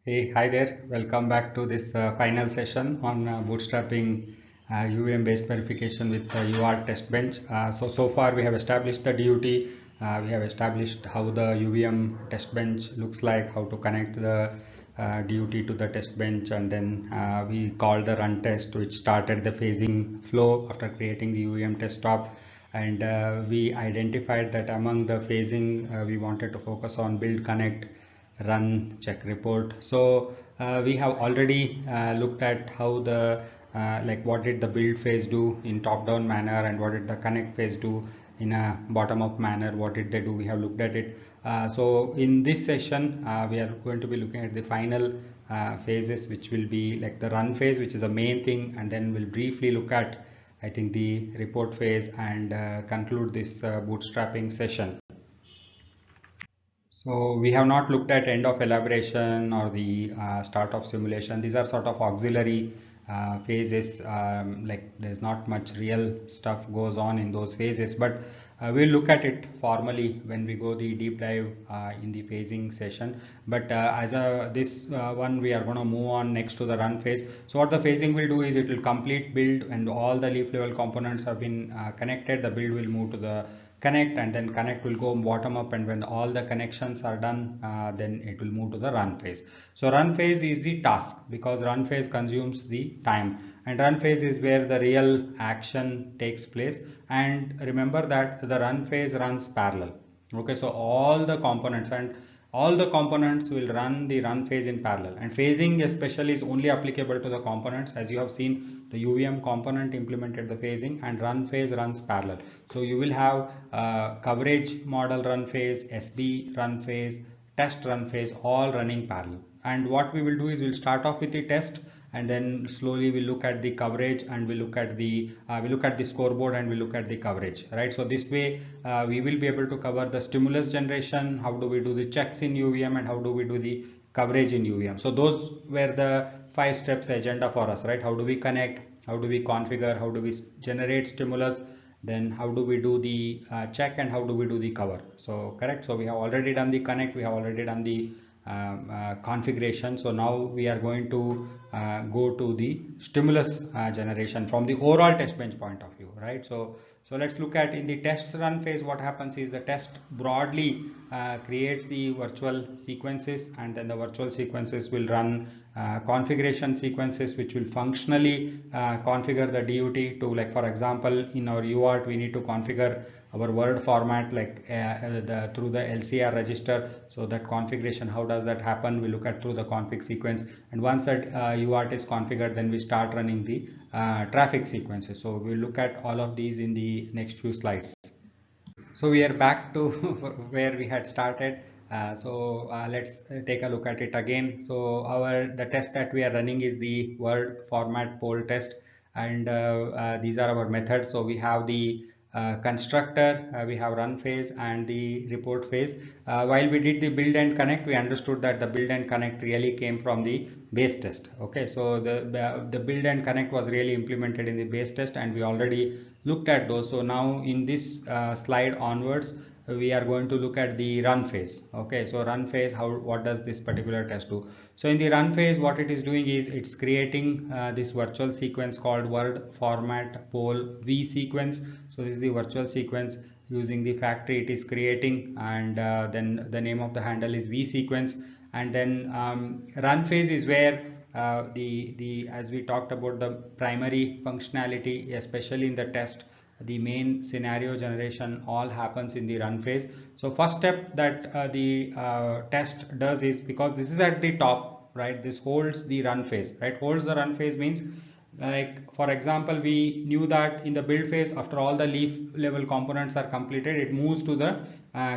Hey, hi there. Welcome back to this final session on bootstrapping UVM-based verification with UART Testbench. So far we have established the DUT. We have established how the UVM testbench looks like, how to connect the DUT to the testbench, and then we called the run test, which started the phasing flow after creating the UVM test stop. And we identified that among the phasing, we wanted to focus on build, connect, run, check, report. So we have already looked at how the like what did the build phase do in top down manner, and what did the connect phase do in a bottom up manner. What did they do? We have looked at it. So in this session we are going to be looking at the final phases, which will be like the run phase, which is the main thing, and then we'll briefly look at, I think, the report phase, and conclude this bootstrapping session. So we have not looked at end of elaboration or the start of simulation. These are sort of auxiliary phases. Like there's not much real stuff goes on in those phases, but we'll look at it formally when we go the deep dive in the phasing session. But as a this one, we are going to move on next to the run phase. So what the phasing will do is it will complete build, and all the leaf level components have been connected. The build will move to the connect, and then connect will go bottom up, and when all the connections are done, then it will move to the run phase. So run phase is the task, because run phase consumes the time, and run phase is where the real action takes place. And remember that the run phase runs parallel. Okay, so all the components will run the run phase in parallel, and phasing especially is only applicable to the components. As you have seen, the UVM component implemented the phasing, and run phase runs parallel. So you will have coverage model run phase, SB run phase, test run phase, all running parallel. And what we will do is we'll start off with the test, and then slowly we look at the coverage, and we look at the scoreboard, and we look at the coverage, right? So this way we will be able to cover the stimulus generation, how do we do the checks in UVM, and how do we do the coverage in UVM. So those were the 5 steps agenda for us, right? How do we connect, how do we configure, how do we generate stimulus, then how do we do the check, and how do we do the cover. So correct. So we have already done the connect, we have already done the configuration. So now we are going to go to the stimulus generation from the overall test bench point of view, right? So let's look at in the test run phase. What happens is the test broadly creates the virtual sequences, and then the virtual sequences will run configuration sequences, which will functionally configure the DUT to, like, for example, in our UART we need to configure our word format, like through the LCR register. So that configuration, how does that happen? We look at through the config sequence, and once that UART is configured, then we start running the traffic sequences. So we'll look at all of these in the next few slides. So we are back to where we had started. Let's take a look at it again. So the test that we are running is the word format poll test, and these are our methods. So we have the constructor, we have run phase, and the report phase. While we did the build and connect, we understood that the build and connect really came from the base test. Okay, so the build and connect was really implemented in the base test, and we already looked at those. So now in this slide onwards, we are going to look at the run phase. Okay, so run phase, what does this particular test do? So in the run phase, what it is doing is it's creating this virtual sequence called word format poll v sequence. So this is the virtual sequence using the factory it is creating, and then the name of the handle is v sequence. And then run phase is where as we talked about, the primary functionality, especially in the test, the main scenario generation all happens in the run phase. So first step that the test does is, because this is at the top, right, this holds the run phase, right? Holds the run phase means, like, for example, we knew that in the build phase, after all the leaf level components are completed, it moves to the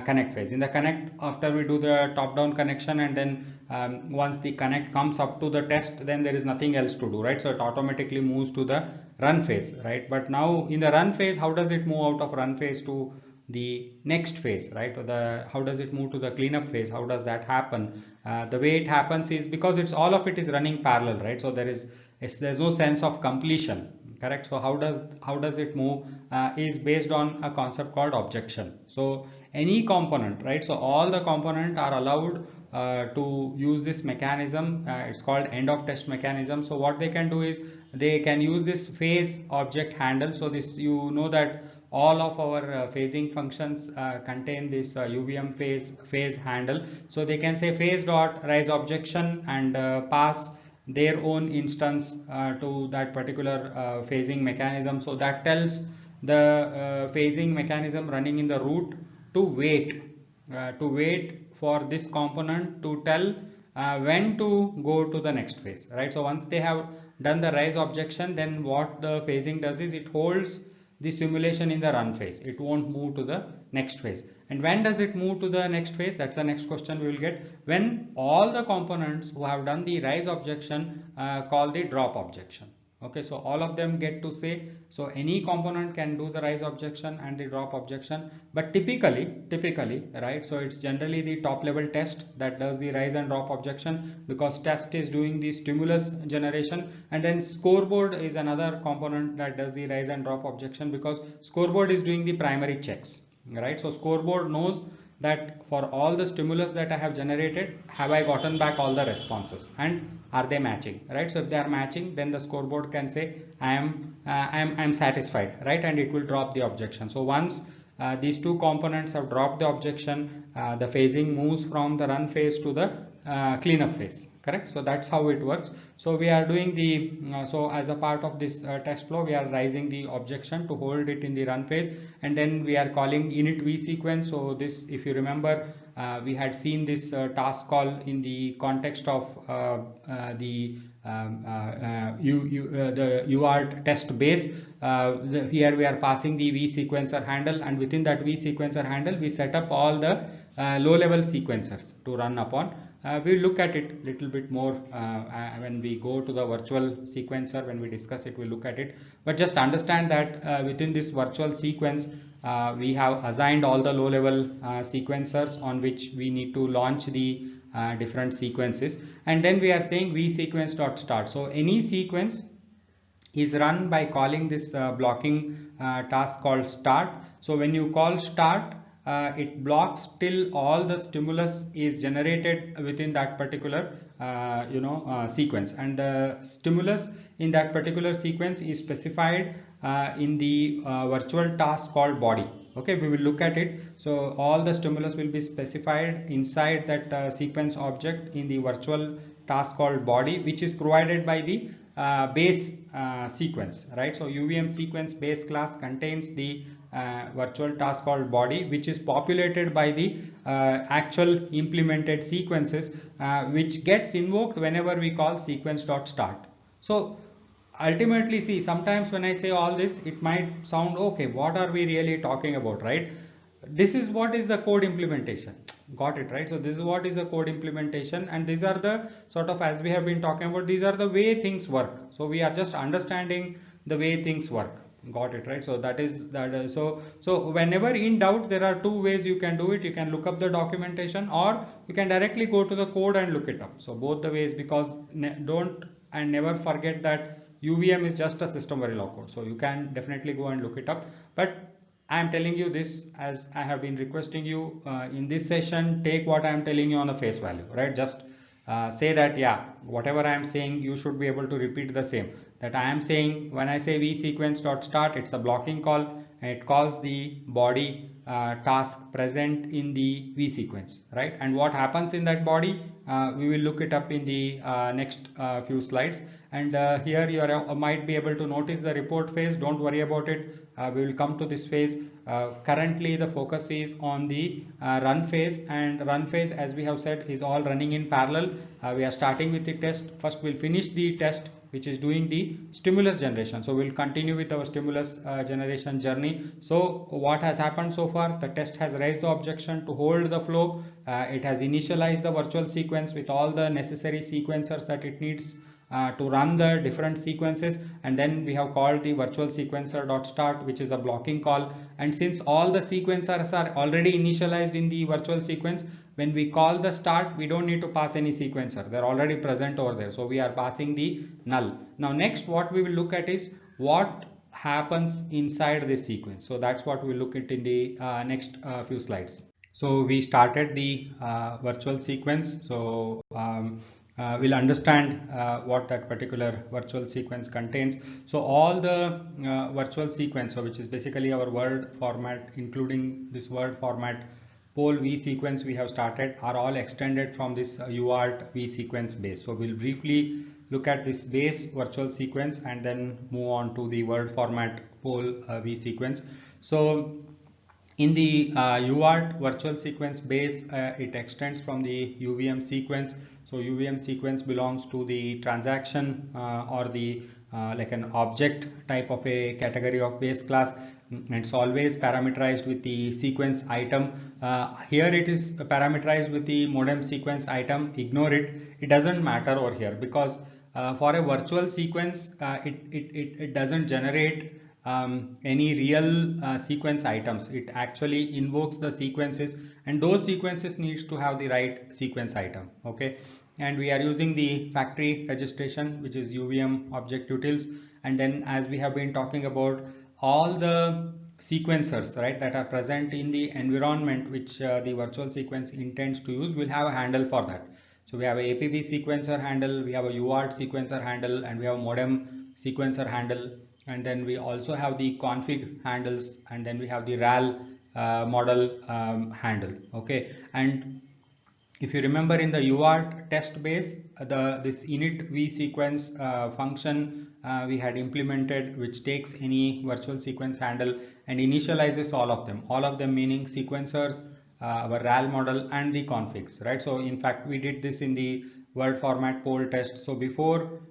connect phase. In the connect, after we do the top down connection, and then once the connect comes up to the test, then there is nothing else to do, right? So it automatically moves to the run phase, right? But now in the run phase, how does it move out of run phase to the next phase, right? How does it move to the cleanup phase? How does that happen? The way it happens is because it's all of it is running parallel, right? So there's no sense of completion, correct? So how does it move is based on a concept called objection. So any component, right? So all the components are allowed to use this mechanism. It's called end of test mechanism. So what they can do is they can use this phase object handle. So this, you know that all of our phasing functions contain this UVM phase handle. So they can say phase dot raise objection and pass their own instance to that particular phasing mechanism. So that tells the phasing mechanism running in the root to wait for this component to tell when to go to the next phase, right? So once they have done the raise objection, then what the phasing does is it holds the simulation in the run phase. It won't move to the next phase. And when does it move to the next phase? That's the next question we will get. When all the components who have done the raise objection call the drop objection. Okay, so all of them get to say, so any component can do the raise objection and the drop objection, but typically, right, so it's generally the top level test that does the raise and drop objection, because test is doing the stimulus generation, and then scoreboard is another component that does the raise and drop objection, because scoreboard is doing the primary checks, right? So scoreboard knows that for all the stimulus that I have generated, have I gotten back all the responses and are they matching, right? So if they are matching, then the scoreboard can say I am satisfied, right? And it will drop the objection. So once these two components have dropped the objection, the phasing moves from the run phase to the cleanup phase, correct? So that's how it works. So we are doing the so as a part of this test flow, we are raising the objection to hold it in the run phase, and then we are calling init v sequence. So this, if you remember, we had seen this task call in the context of the UART test base. Here we are passing the v sequencer handle, and within that v sequencer handle we set up all the low level sequencers to run upon. We'll look at it a little bit more when we go to the virtual sequencer. When we discuss it, we'll look at it, but just understand that within this virtual sequence we have assigned all the low level sequencers on which we need to launch the different sequences, and then we are saying vSequence.start. So any sequence is run by calling this blocking task called start. So when you call start, it blocks till all the stimulus is generated within that particular sequence, and the stimulus in that particular sequence is specified in the virtual task called body. Okay, we will look at it. So all the stimulus will be specified inside that sequence object in the virtual task called body, which is provided by the base sequence, right? So UVM sequence base class contains the virtual task called body, which is populated by the actual implemented sequences, which gets invoked whenever we call sequence.start. So ultimately, see, sometimes when I say all this, it might sound okay, what are we really talking about, right? This is what is the code implementation. Got it, right? So this is what is the code implementation, and these are the sort of, as we have been talking about, these are the way things work. So we are just understanding the way things work. Got it, right? So that is that. So whenever in doubt, there are two ways you can do it. You can look up the documentation, or you can directly go to the code and look it up. So both the ways, because don't and never forget that UVM is just a system Verilog code. So you can definitely go and look it up. But I am telling you this as I have been requesting you in this session, take what I am telling you on the face value, right? Just say that, yeah, whatever I am saying, you should be able to repeat the same. That I am saying, when I say vSequence.start, it's a blocking call, and it calls the body task present in the vSequence, right? And what happens in that body, we will look it up in the next few slides. And here you might be able to notice the report phase. Don't worry about it. We will come to this phase. Currently the focus is on the run phase, and run phase, as we have said, is all running in parallel. We are starting with the test. First we'll finish the test, which is doing the stimulus generation. So we'll continue with our stimulus generation journey. So what has happened so far? The test has raised the objection to hold the flow. It has initialized the virtual sequence with all the necessary sequencers that it needs to run the different sequences, and then we have called the virtual sequencer.start, which is a blocking call. And since all the sequencers are already initialized in the virtual sequence, when we call the start, we don't need to pass any sequencer. They're already present over there. So we are passing the null. Now next, what we will look at is what happens inside this sequence. So that's what we'll look at in the next few slides. So we started the virtual sequence. So we'll understand what that particular virtual sequence contains. So all the virtual sequence, so which is basically our word format, including this word format pole V sequence we have started, are all extended from this UART V sequence base. So we'll briefly look at this base virtual sequence and then move on to the word format pole V sequence. So in the UART virtual sequence base, it extends from the UVM sequence. So UVM sequence belongs to the transaction or the like an object type of a category of base class. It's always parameterized with the sequence item. Here it is parameterized with the modem sequence item. Ignore it. It doesn't matter over here because for a virtual sequence, it doesn't generate any real sequence items. It actually invokes the sequences, and those sequences needs to have the right sequence item. Okay, and we are using the factory registration, which is UVM object utils, and then as we have been talking about, all the sequencers, right, that are present in the environment which the virtual sequence intends to use will have a handle for that. So we have a APB sequencer handle, we have a UART sequencer handle, and we have a modem sequencer handle, and then we also have the config handles, and then we have the RAL model handle. Okay, and if you remember in the UART test base, this init v sequence function we had implemented, which takes any virtual sequence handle and initializes all of them meaning sequencers, our RAL model, and the configs, right? So in fact we did this in the word format poll test. So before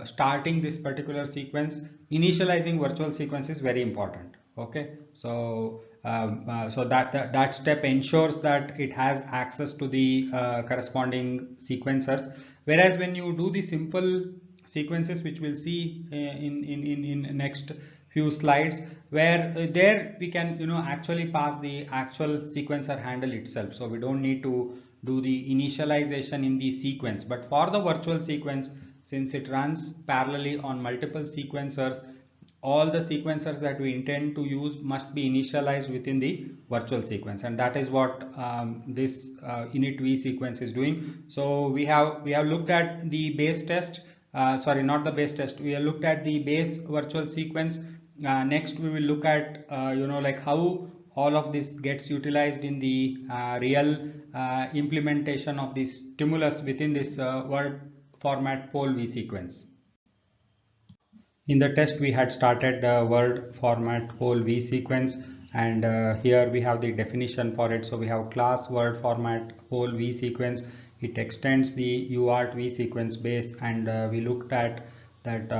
starting this particular sequence, initializing virtual sequence is very important. Okay, so that step ensures that it has access to the corresponding sequencers, whereas when you do the simple sequences, which we'll see in next few slides, where there we can actually pass the actual sequencer handle itself, so we don't need to do the initialization in the sequence. But for the virtual sequence, since it runs parallelly on multiple sequencers, all the sequencers that we intend to use must be initialized within the virtual sequence, and that is what this init v sequence is doing. So we have looked at the base test, sorry, not the base test, we have looked at the base virtual sequence. Next we will look at like how all of this gets utilized in the real implementation of this stimulus within this word format pole v sequence. In the test we had started the word format pole v sequence, and here we have the definition for it. So we have class word format pole v sequence. It extends the UART v sequence base, and we looked at that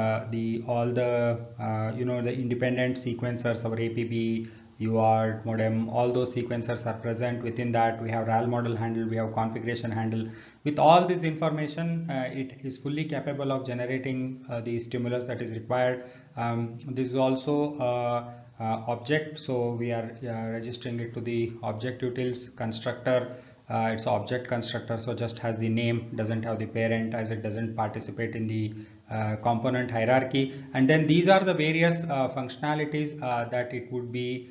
all the the independent sequencers, our APB, UART, modem, all those sequencers are present within that. We have RAL model handle, we have configuration handle. With all this information, it is fully capable of generating the stimulus that is required. This is also object, so we are registering it to the object utils constructor. It's object constructor, so just has the name, doesn't have the parent, as it doesn't participate in the component hierarchy. And then these are the various functionalities that it would be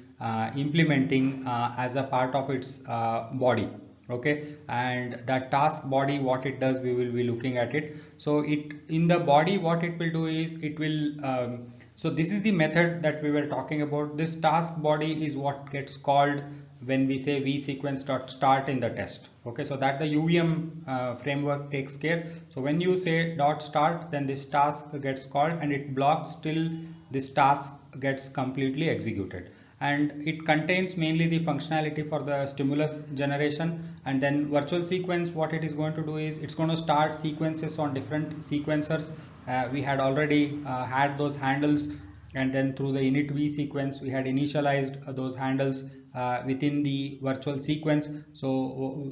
implementing as a part of its body. Okay, and that task body, what it does, we will be looking at it. So it in the body, what it will do is it will so this is the method that we were talking about. This task body is what gets called when we say vSequence.start in the test. Okay, so that the UVM framework takes care. So when you say .start, then this task gets called and it blocks till this task gets completely executed. And it contains mainly the functionality for the stimulus generation. And then virtual sequence, what it is going to do is it's going to start sequences on different sequencers. We had already had those handles, and then through the init v sequence we had initialized those handles within the virtual sequence. So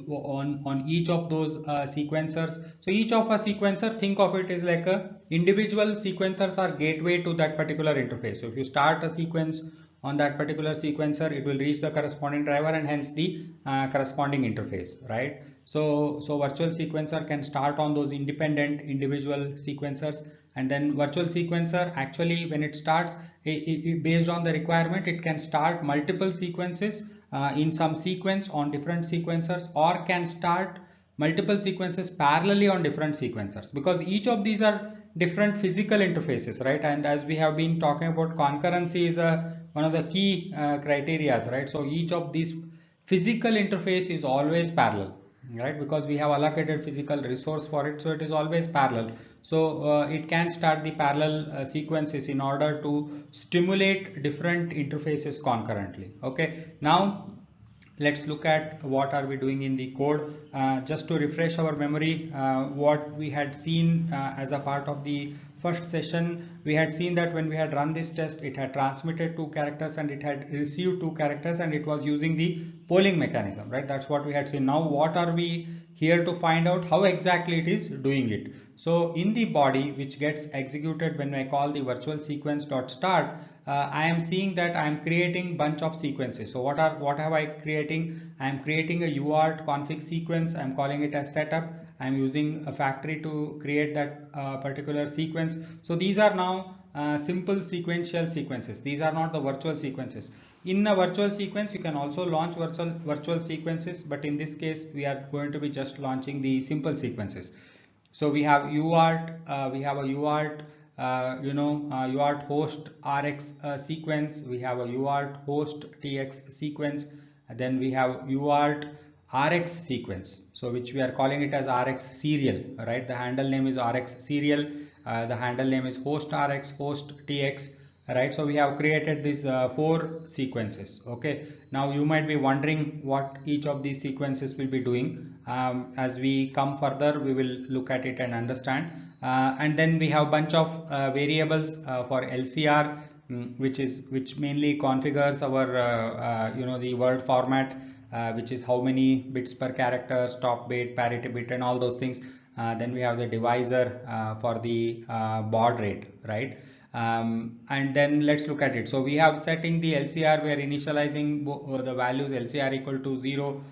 on each of those sequencers, so each of a sequencer, think of it as like a individual sequencers are gateway to that particular interface. So if you start a sequence on that particular sequencer, it will reach the corresponding driver and hence the corresponding interface, right? So virtual sequencer can start on those independent individual sequencers, and then virtual sequencer actually when it starts, based on the requirement, it can start multiple sequences in some sequence on different sequencers, or can start multiple sequences parallelly on different sequencers, because each of these are different physical interfaces, right? And as we have been talking about, concurrency is one of the key criteria, right? So each of these physical interface is always parallel, right? Because we have allocated physical resource for it, so it is always parallel. So it can start the parallel sequences in order to stimulate different interfaces concurrently. Okay, now let's look at what are we doing in the code. Just to refresh our memory, what we had seen as a part of the first session, we had seen that when we had run this test, it had transmitted 2 characters and it had received 2 characters, and it was using the polling mechanism, right? That's what we had seen. Now what are we here to find out? How exactly it is doing it? So in the body, which gets executed when I call the virtual sequence.start, I am seeing that I am creating bunch of sequences. So what have I creating? I am creating a UART config sequence. I am calling it as setup. I am using a factory to create that particular sequence. So these are now simple sequential sequences. These are not the virtual sequences. In a virtual sequence, you can also launch virtual sequences, but in this case, we are going to be just launching the simple sequences. So we have UART, we have a UART, UART host RX sequence, we have a UART host TX sequence, and then we have UART RX sequence, so which we are calling it as RX serial, right? The handle name is RX serial, the handle name is host RX, host TX, right? So we have created these 4 sequences. Okay, now you might be wondering what each of these sequences will be doing. As we come further, we will look at it and understand. And then we have bunch of variables for LCR, which mainly configures our the word format, which is how many bits per character, stop bit, parity bit, and all those things. Then we have the divisor for the baud rate, right? And then let's look at it. So we have setting the LCR, we are initializing the values LCR equal to 0,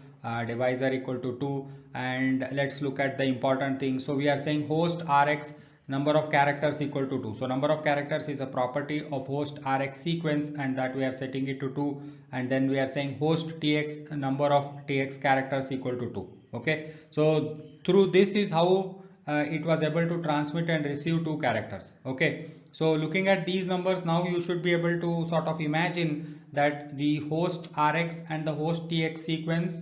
divisor equal to 2, and let's look at the important thing. So we are saying host RX number of characters equal to 2. So number of characters is a property of host RX sequence, and that we are setting it to 2, and then we are saying host TX number of TX characters equal to 2. Okay, so through this is how it was able to transmit and receive 2 characters. Okay, so looking at these numbers, now you should be able to sort of imagine that the host RX and the host TX sequence,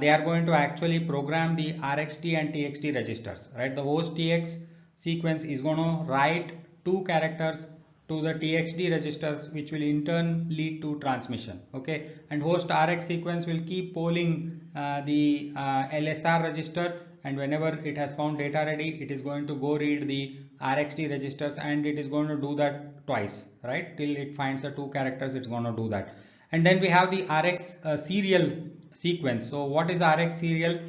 they are going to actually program the RXT and TXT registers, right? The host TX sequence is going to write 2 characters to the TXT registers, which will in turn lead to transmission. Okay, and host RX sequence will keep polling the LSR register, and whenever it has found data ready, it is going to go read the RXT registers, and it is going to do that twice, right? Till it finds the 2 characters, it's going to do that. And then we have the RX serial sequence. So what is RX serial?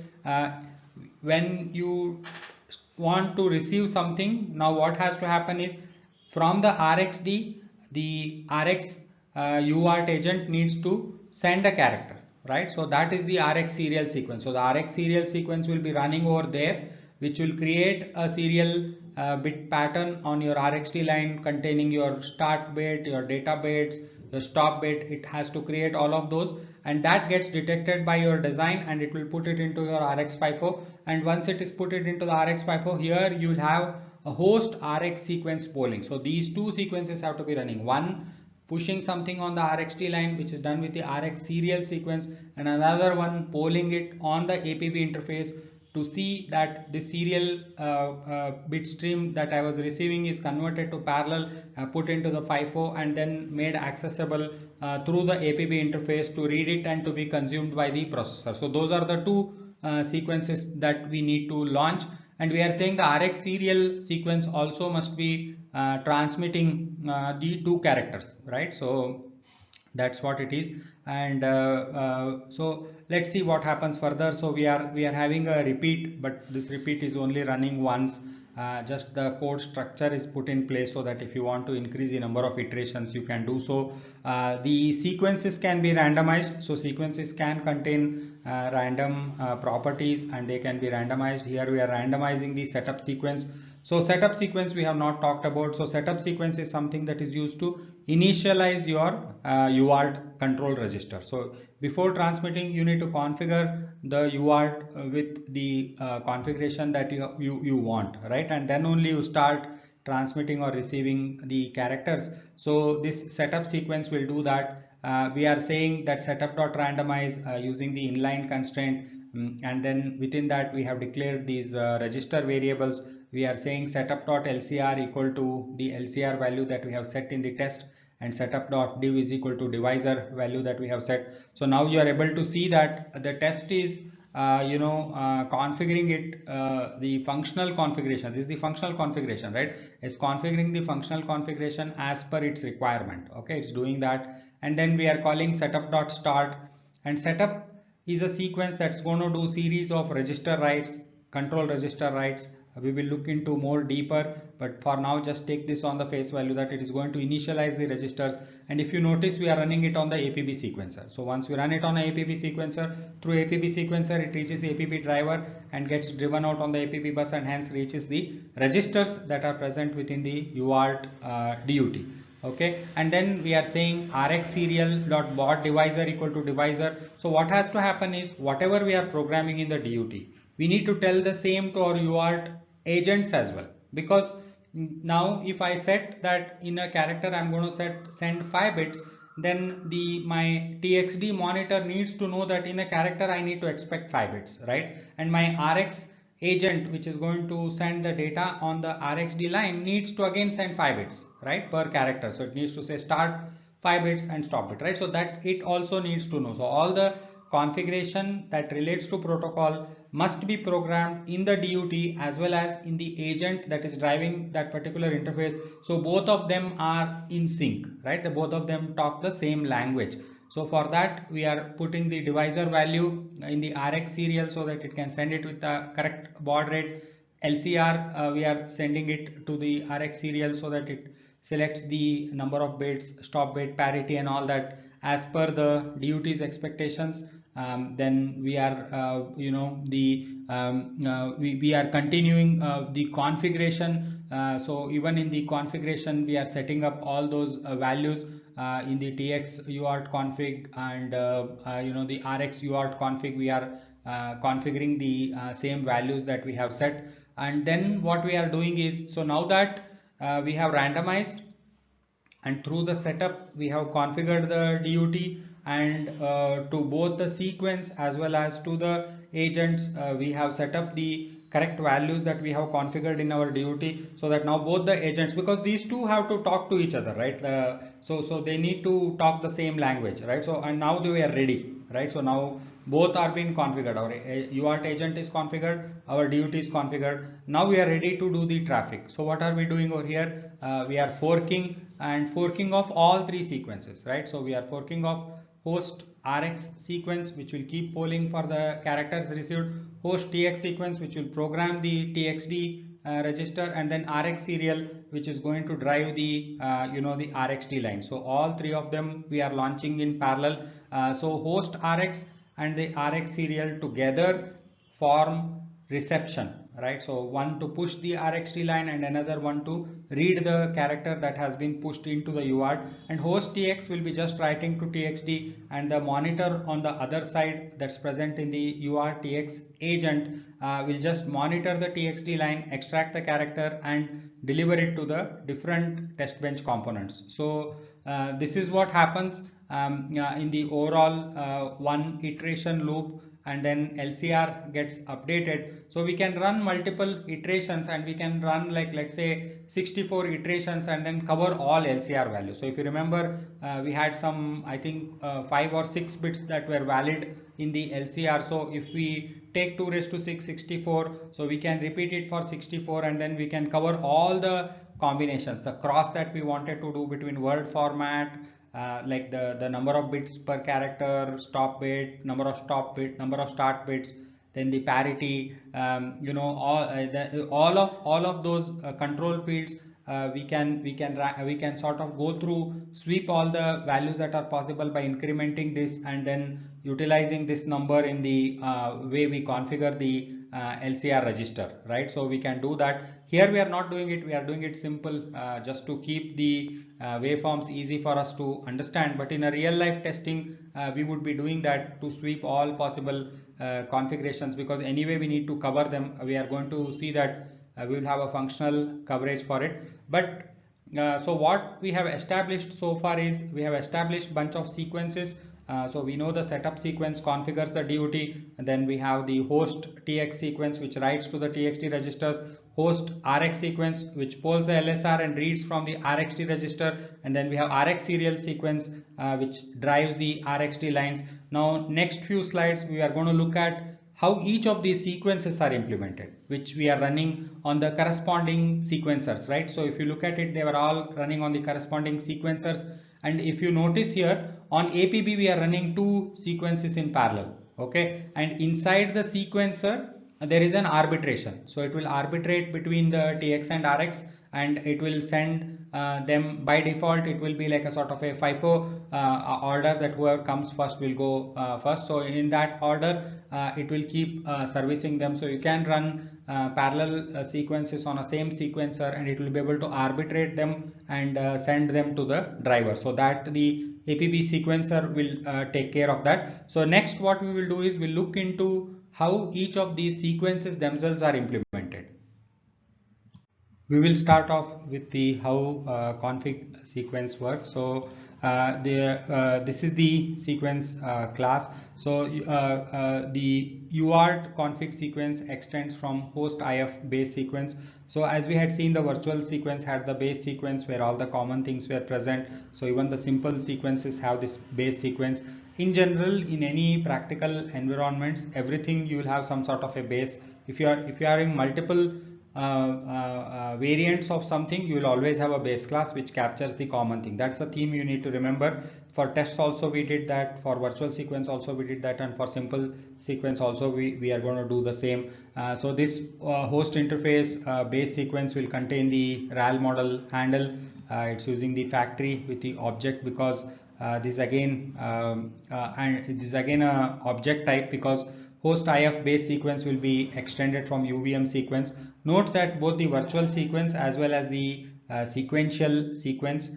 When you want to receive something, now what has to happen is, from the RXD, the RX UART agent needs to send a character, right? So that is the RX serial sequence. So the RX serial sequence will be running over there, which will create a serial bit pattern on your RXT line containing your start bit, your data bits, your stop bit. It has to create all of those, and that gets detected by your design, and it will put it into your RX54. And once it is put it into the RX54, here you will have a host RX sequence polling. So these 2 sequences have to be running, one pushing something on the RXT line, which is done with the RX serial sequence, and another one polling it on the APB interface to see that the serial bit stream that I was receiving is converted to parallel, put into the FIFO, and then made accessible through the APB interface to read it and to be consumed by the processor. So those are the 2 sequences that we need to launch, and we are saying the RX serial sequence also must be transmitting the 2 characters, right? So that's what it is. And so let's see what happens further. So we are having a repeat, but this repeat is only running once. Just the code structure is put in place so that if you want to increase the number of iterations, you can do so. The sequences can be randomized, so sequences can contain random properties, and they can be randomized. Here we are randomizing the setup sequence. So setup sequence we have not talked about. So setup sequence is something that is used to initialize your UART control register. So before transmitting, you need to configure the UART with the configuration that you want, right? And then only you start transmitting or receiving the characters. So this setup sequence will do that. We are saying that setup.randomize using the inline constraint, and then within that we have declared these register variables. We are saying setup.lcr equal to the LCR value that we have set in the test, and setup.div is equal to divisor value that we have set. So now you are able to see that the test is configuring it, the functional configuration. This is the functional configuration, right? It's configuring the functional configuration as per its requirement. Okay, it's doing that. And then we are calling setup.start, and setup is a sequence that's going to do series of register writes, control register writes. We will look into more deeper, but for now just take this on the face value that it is going to initialize the registers. And if you notice, we are running it on the APB sequencer. So once we run it on the APB sequencer, through APB sequencer it reaches APB driver and gets driven out on the APB bus, and hence reaches the registers that are present within the UART DUT. Okay, and then we are saying rx serial dot baud divisor equal to divisor. So what has to happen is, whatever we are programming in the DUT, we need to tell the same to our UART agents as well, because now if I set that in a character I'm going to send 5 bits, then my TXD monitor needs to know that in a character I need to expect 5 bits, right? And my RX agent, which is going to send the data on the RxD line, needs to again send 5 bits, right, per character. So it needs to say start 5 bits and stop it, right? So that it also needs to know. So all the configuration that relates to protocol must be programmed in the DUT as well as in the agent that is driving that particular interface. So both of them are in sync, right? Both of them talk the same language. So for that we are putting the divisor value in the RX serial so that it can send it with the correct baud rate. LCR we are sending it to the RX serial so that it selects the number of bits, stop bit, parity and all that as per the DUT's expectations. Then we are we are continuing the configuration. So even in the configuration we are setting up all those values in the TX UART config, and the RX UART config. We are configuring the same values that we have set. And then what we are doing is, so now that we have randomized, and through the setup we have configured the DUT, and to both the sequence as well as to the agents we have set up the correct values that we have configured in our DUT, so that now both the agents, because these two have to talk to each other, right? So they need to talk the same language, right? So and now they are ready, right? So now both are being configured. Our UART agent is configured, our DUT is configured. Now we are ready to do the traffic. So what are we doing over here? We are forking of all 3 sequences, right? So we are forking of host RX sequence, which will keep polling for the characters received, host TX sequence, which will program the TXD register, and then RX serial, which is going to drive the the RxD line. So all 3 of them we are launching in parallel. So host RX and the RX serial together form reception, right? So one to push the RxD line and another one to read the character that has been pushed into the UART, and host TX will be just writing to TXD, and the monitor on the other side that's present in the UART TX agent will just monitor the TXD line, extract the character and deliver it to the different test bench components. So this is what happens in the overall one iteration loop, and then LCR gets updated. So we can run multiple iterations, and we can run, like, let's say 64 iterations and then cover all LCR values. So if you remember, we had some, I think 5 or 6 bits that were valid in the LCR. So if we take 2 raised to 6 64, so we can repeat it for 64, and then we can cover all the combinations, the cross that we wanted to do between word format, like the number of bits per character, stop bit, number of stop bit, number of start bits, then the parity, all of those control fields. We can sort of go through, sweep all the values that are possible by incrementing this, and then utilizing this number in the way we configure the LCR register, right? So we can do that. Here we are not doing it, we are doing it simple, just to keep the waveforms easy for us to understand. But in a real life testing, we would be doing that to sweep all possible configurations, because anyway we need to cover them. We are going to see that we will have a functional coverage for it. But so what we have established so far is we have established bunch of sequences. So we know the setup sequence configures the DUT, and then we have the host TX sequence which writes to the TXT registers, host RX sequence which polls the LSR and reads from the RXT register, and then we have RX serial sequence which drives the RXT lines. Now next few slides we are going to look at how each of these sequences are implemented, which we are running on the corresponding sequencers, right? So if you look at it, they were all running on the corresponding sequencers. And if you notice here on APB, we are running two sequences in parallel, okay? And inside the sequencer, there is an arbitration. So it will arbitrate between the TX and RX, and it will send them by default. It will be like a sort of a FIFO order, that whoever comes first will go first. So in that order, it will keep servicing them. So you can run parallel sequences on a same sequencer, and it will be able to arbitrate them and send them to the driver, so that the APB sequencer will take care of that. So next what we will do is we'll look into how each of these sequences themselves are implemented. We will start off with the how config sequence works. So this is the sequence class. So the UART config sequence extends from host IF base sequence. So as we had seen, the virtual sequence had the base sequence where all the common things were present. So even the simple sequences have this base sequence. In general, in any practical environments, everything you will have some sort of a base. If you are having multiple variants of something, you will always have a base class which captures the common thing. That's a theme you need to remember. For tests also we did that, for virtual sequence also we did that, and for simple sequence also we are going to do the same. So this host interface base sequence will contain the RAL model handle. It's using the factory with the object, because this again and this is again a object type, because host IF base sequence will be extended from UVM sequence. Note that both the virtual sequence as well as the sequential sequence,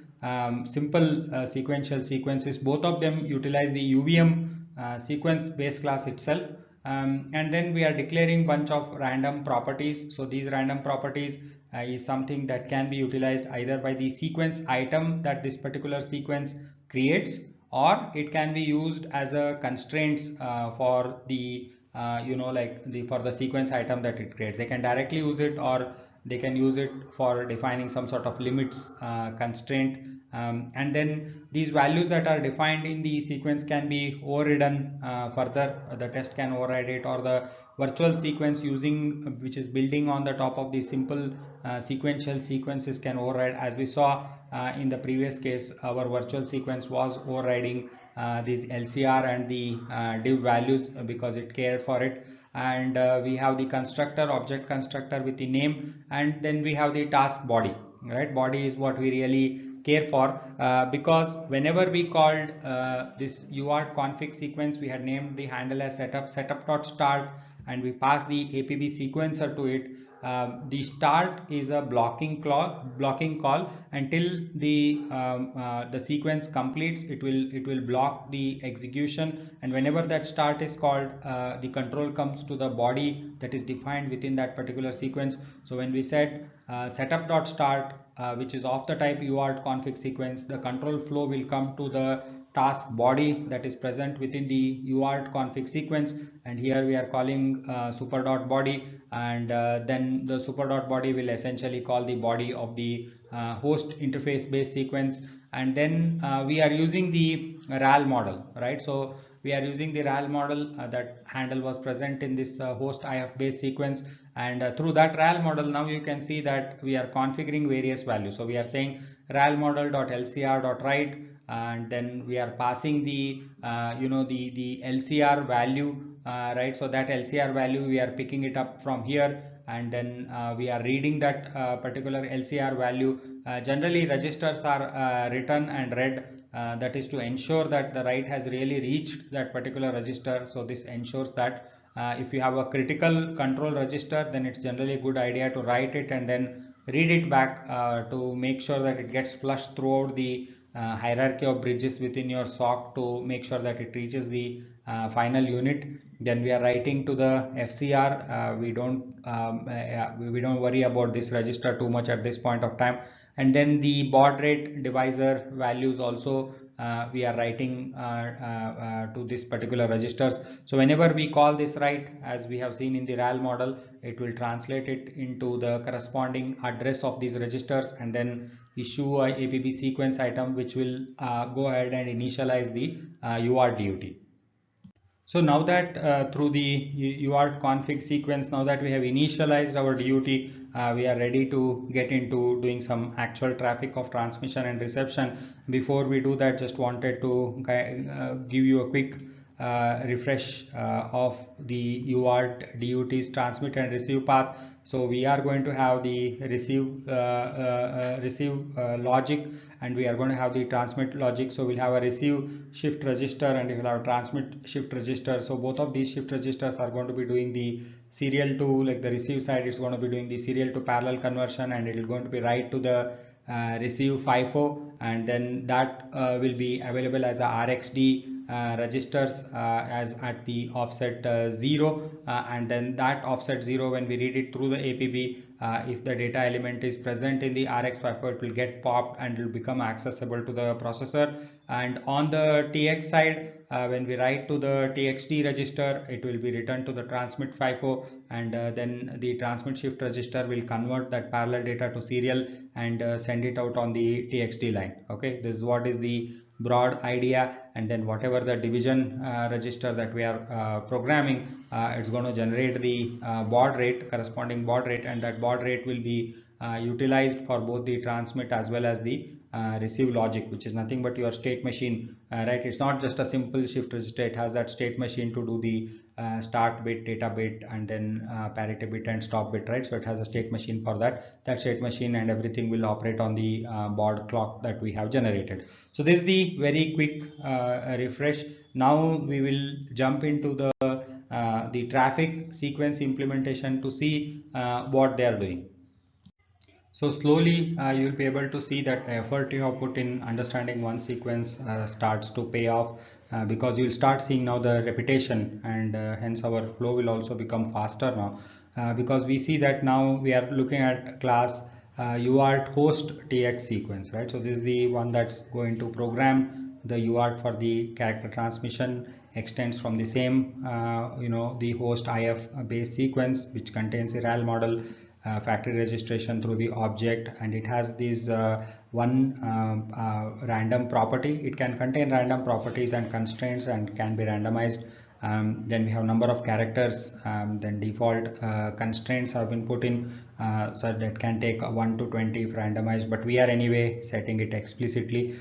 simple sequential sequences, both of them utilize the UVM sequence base class itself. And then we are declaring bunch of random properties. So these random properties is something that can be utilized either by the sequence item that this particular sequence creates, or it can be used as a constraints for the for the sequence item that it creates. They can directly use it, or they can use it for defining some sort of limits constraint, and then these values that are defined in the sequence can be overridden further. The test can override it, or the virtual sequence using which is building on the top of the simple sequential sequences can override. As we saw in the previous case, our virtual sequence was overriding these LCR and the div values because it cared for it. And we have the constructor, object constructor with the name, and then we have the task body, right? Body is what we really care for, because whenever we called this UART config sequence, we had named the handle as setup.start, and we passed the APB sequencer to it. The start is a blocking call until the sequence completes. It will block the execution, and whenever that start is called, the control comes to the body that is defined within that particular sequence. So when we said setup.start, which is of the type UART config sequence, the control flow will come to the task body that is present within the UART config sequence, and here we are calling super.body, and then the super.body will essentially call the body of the host interface based sequence. And then we are using the RAL model, right? So we are using the RAL model, that handle was present in this host IF based sequence, and through that RAL model now you can see that we are configuring various values. So we are saying RAL model.lcr.write, and then we are passing the the LCR value, right? So that LCR value we are picking it up from here, and then we are reading that particular LCR value. Generally registers are written and read, that is to ensure that the write has really reached that particular register. So this ensures that If you have a critical control register, then it's generally a good idea to write it and then read it back to make sure that it gets flushed throughout the hierarchy of bridges within your SOC to make sure that it reaches the final unit. Then we are writing to the FCR. We don't worry about this register too much at this point of time. And then the baud rate divisor values also we are writing to this particular registers. So whenever we call this write, as we have seen in the RAL model, it will translate it into the corresponding address of these registers and then issue a APB sequence item which will go ahead and initialize the UART DUT. So now that through the UART config sequence, now that we have initialized our DUT, we are ready to get into doing some actual traffic of transmission and reception. Before we do that, just wanted to give you a quick refresh of the UART DUT's transmit and receive path. So we are going to have the receive logic, and we are going to have the transmit logic. So we'll have a receive shift register and we will have a transmit shift register. So both of these shift registers are going to be doing the serial to, like the receive side is going to be doing the serial to parallel conversion, and it is going to be write to the receive FIFO, and then that will be available as a RxD registers as at the offset 0, and then that offset 0, when we read it through the APB, if the data element is present in the Rx FIFO, it will get popped and it will become accessible to the processor. And on the TX side, when we write to the TXT register, it will be returned to the transmit FIFO, and then the transmit shift register will convert that parallel data to serial and send it out on the TXT line. Okay, this is what is the broad idea. And then whatever the division register that we are programming, it's going to generate the baud rate, corresponding baud rate, and that baud rate will be utilized for both the transmit as well as the receive logic, which is nothing but your state machine, right? It's not just a simple shift register, it has that state machine to do the start bit, data bit, and then parity bit and stop bit, right? So it has a state machine for that state machine, and everything will operate on the baud clock that we have generated. So this is the very quick refresh. Now we will jump into the traffic sequence implementation to see what they are doing. So slowly you will be able to see that the effort you have put in understanding one sequence starts to pay off, because you will start seeing now the repetition, and hence our flow will also become faster now, because we see that now we are looking at class UART host TX sequence, right? So this is the one that's going to program the UART for the character transmission, extends from the same the host IF base sequence, which contains the RAL model, factory registration through the object, and it has this one random property. It can contain random properties and constraints and can be randomized. Then we have number of characters, then default constraints have been put in, so that can take 1 to 20 if randomized, but we are anyway setting it explicitly.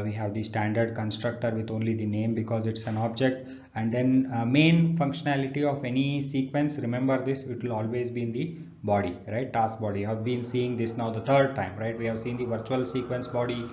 We have the standard constructor with only the name because it's an object, and then main functionality of any sequence, remember this, it will always be in the body, right? Task body. You have been seeing this now the third time, right? We have seen the virtual sequence body,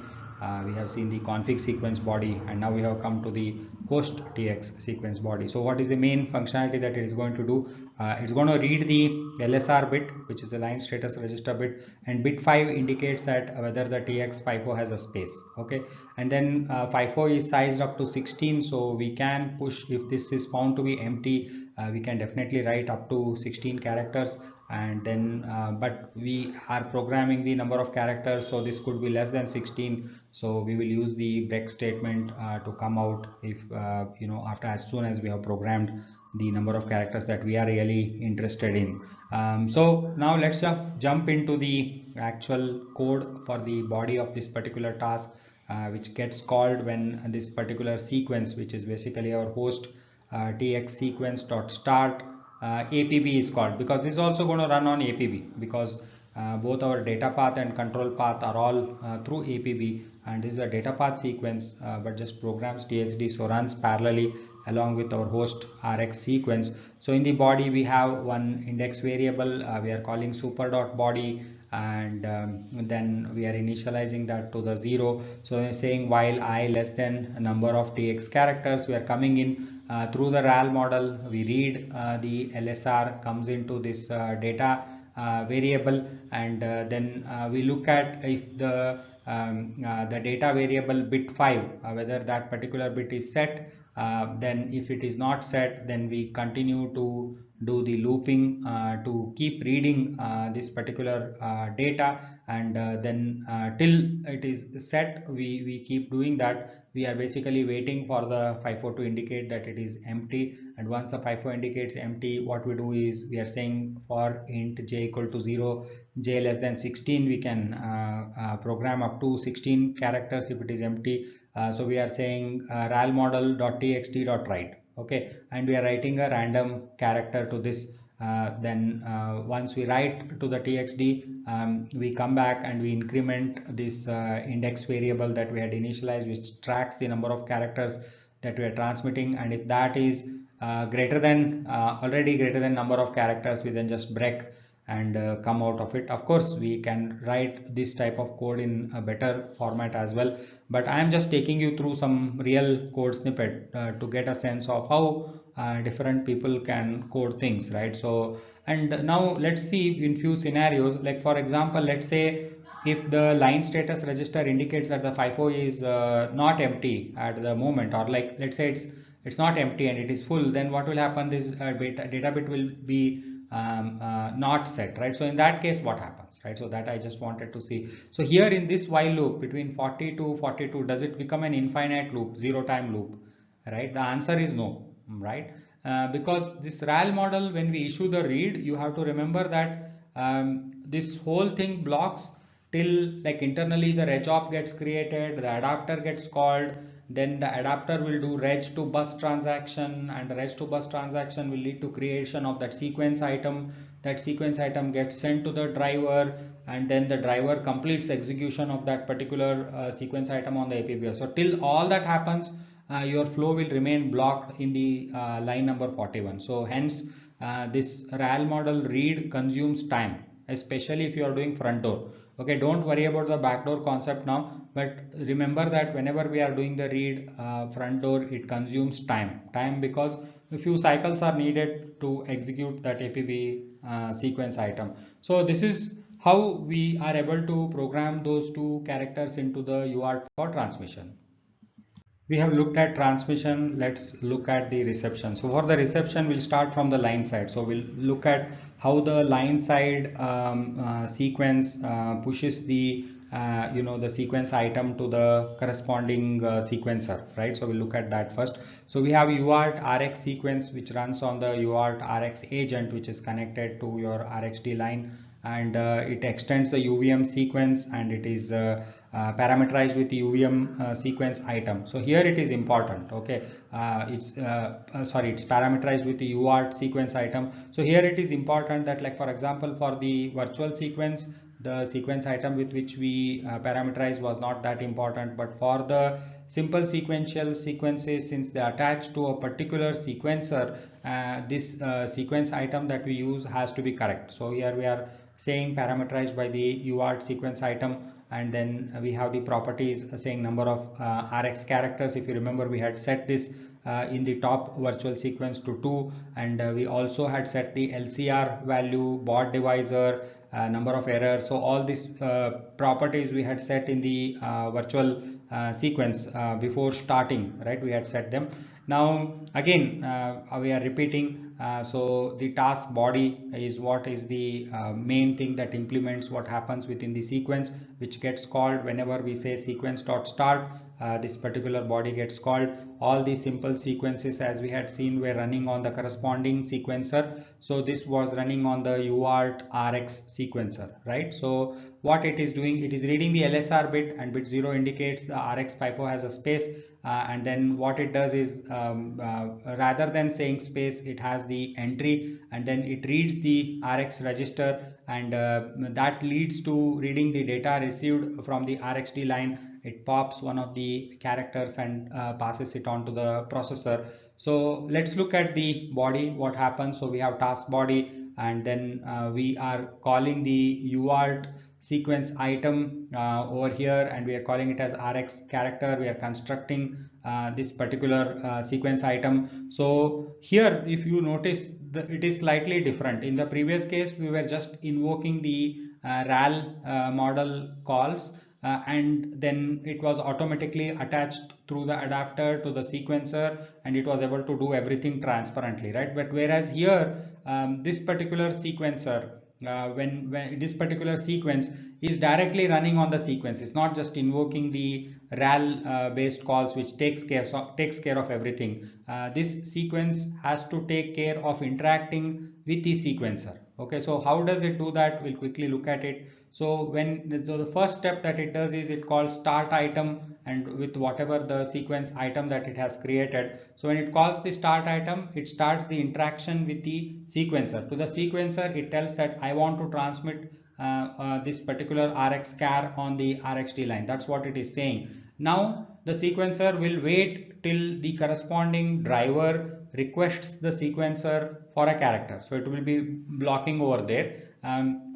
we have seen the config sequence body, and now we have come to the host TX sequence body. So what is the main functionality that it is going to do? It's going to read the LSR bit, which is the line status register bit, and bit 5 indicates that whether the TX FIFO has a space. Okay, and then FIFO is sized up to 16, so we can push, if this is found to be empty, we can definitely write up to 16 characters, and then but we are programming the number of characters, so this could be less than 16, so we will use the break statement to come out if after, as soon as we have programmed the number of characters that we are really interested in. So now let's jump into the actual code for the body of this particular task, which gets called when this particular sequence, which is basically our host tx sequence dot start APB is called, because this is also going to run on APB, because both our data path and control path are all through APB, and this is a data path sequence, but just programs TXD, so runs parallelly along with our host Rx sequence. So in the body we have one index variable, we are calling super.body, and then we are initializing that to the 0. So saying while I less than a number of TX characters, we are coming in through the RAL model, we read the LSR comes into this data variable, and then we look at if the data variable bit 5, whether that particular bit is set. Then if it is not set, then we continue to do the looping to keep reading this particular data, and then till it is set, we keep doing that. We are basically waiting for the FIFO to indicate that it is empty, and once the FIFO indicates empty, what we do is we are saying for int j equal to 0, j less than 16, we can program up to 16 characters if it is empty. So we are saying ral model.txt.write, okay, and we are writing a random character to this. Then once we write to the txd, we come back and we increment this index variable that we had initialized, which tracks the number of characters that we are transmitting, and if that is already greater than number of characters, we then just break and come out of it. Of course, we can write this type of code in a better format as well, but I am just taking you through some real code snippet to get a sense of how different people can code things, right? So, and now let's see in few scenarios, like for example, let's say if the line status register indicates that the FIFO is not empty at the moment, or like let's say it's not empty and it is full, then what will happen is data bit will be not set, right? So in that case, what happens, right? So that I just wanted to see. So here in this while loop between 40 to 42, does it become an infinite loop, zero time loop, right? The answer is no, right? Because this RAL model, when we issue the read, you have to remember that this whole thing blocks till like internally the reg op gets created, the adapter gets called, then the adapter will do reg to bus transaction, and the reg to bus transaction will lead to creation of that sequence item. That sequence item gets sent to the driver, and then the driver completes execution of that particular sequence item on the APBS. So till all that happens, your flow will remain blocked in the line number 41. So hence this RAL model read consumes time, especially if you are doing front door. Okay, don't worry about the backdoor concept now, but remember that whenever we are doing the read front door, it consumes time because a few cycles are needed to execute that APB sequence item. So this is how we are able to program those two characters into the UART for transmission. We have looked at transmission. Let's look at the reception. So for the reception, we'll start from the line side. So we'll look at how the line side sequence pushes the the sequence item to the corresponding sequencer, right? So we'll look at that first. So we have UART RX sequence, which runs on the UART RX agent, which is connected to your RxD line, and it extends the UVM sequence, and it is parameterized with the UVM sequence item. So here it is important, okay, it's parameterized with the UART sequence item. So here it is important that, like for example, for the virtual sequence, the sequence item with which we parameterize was not that important, but for the simple sequential sequences, since they attach to a particular sequencer, this sequence item that we use has to be correct. So here we are saying parameterized by the UART sequence item, and then we have the properties saying number of RX characters. If you remember, we had set this in the top virtual sequence to 2, and we also had set the LCR value, baud divisor, number of errors. So all these properties we had set in the virtual sequence before starting, right? We had set them. Now again we are repeating. So the task body is what is the main thing that implements what happens within the sequence, which gets called whenever we say sequence.start. This particular body gets called. All these simple sequences, as we had seen, were running on the corresponding sequencer. So this was running on the UART RX sequencer, right? So what it is doing, it is reading the LSR bit, and bit 0 indicates the RX FIFO has a space, and then what it does is rather than saying space, it has the entry, and then it reads the RX register, and that leads to reading the data received from the RxD line. It pops one of the characters and passes it on to the processor. So let's look at the body, what happens. So we have task body, and then we are calling the UART sequence item over here, and we are calling it as RX character. We are constructing this particular sequence item. So here, if you notice, it is slightly different. In the previous case, we were just invoking the RAL model calls, and then it was automatically attached through the adapter to the sequencer, and it was able to do everything transparently, right? But whereas here, this particular sequencer, when this particular sequence is directly running on the sequence, it's not just invoking the RAL based calls, which takes care of everything. This sequence has to take care of interacting with the sequencer. Okay, so how does it do that? We'll quickly look at it. So the first step that it does is it calls start item, and with whatever the sequence item that it has created. So when it calls the start item, it starts the interaction with the sequencer. To the sequencer, it tells that I want to transmit this particular RX char on the RxD line. That's what it is saying. Now the sequencer will wait till the corresponding driver requests the sequencer for a character. So it will be blocking over there.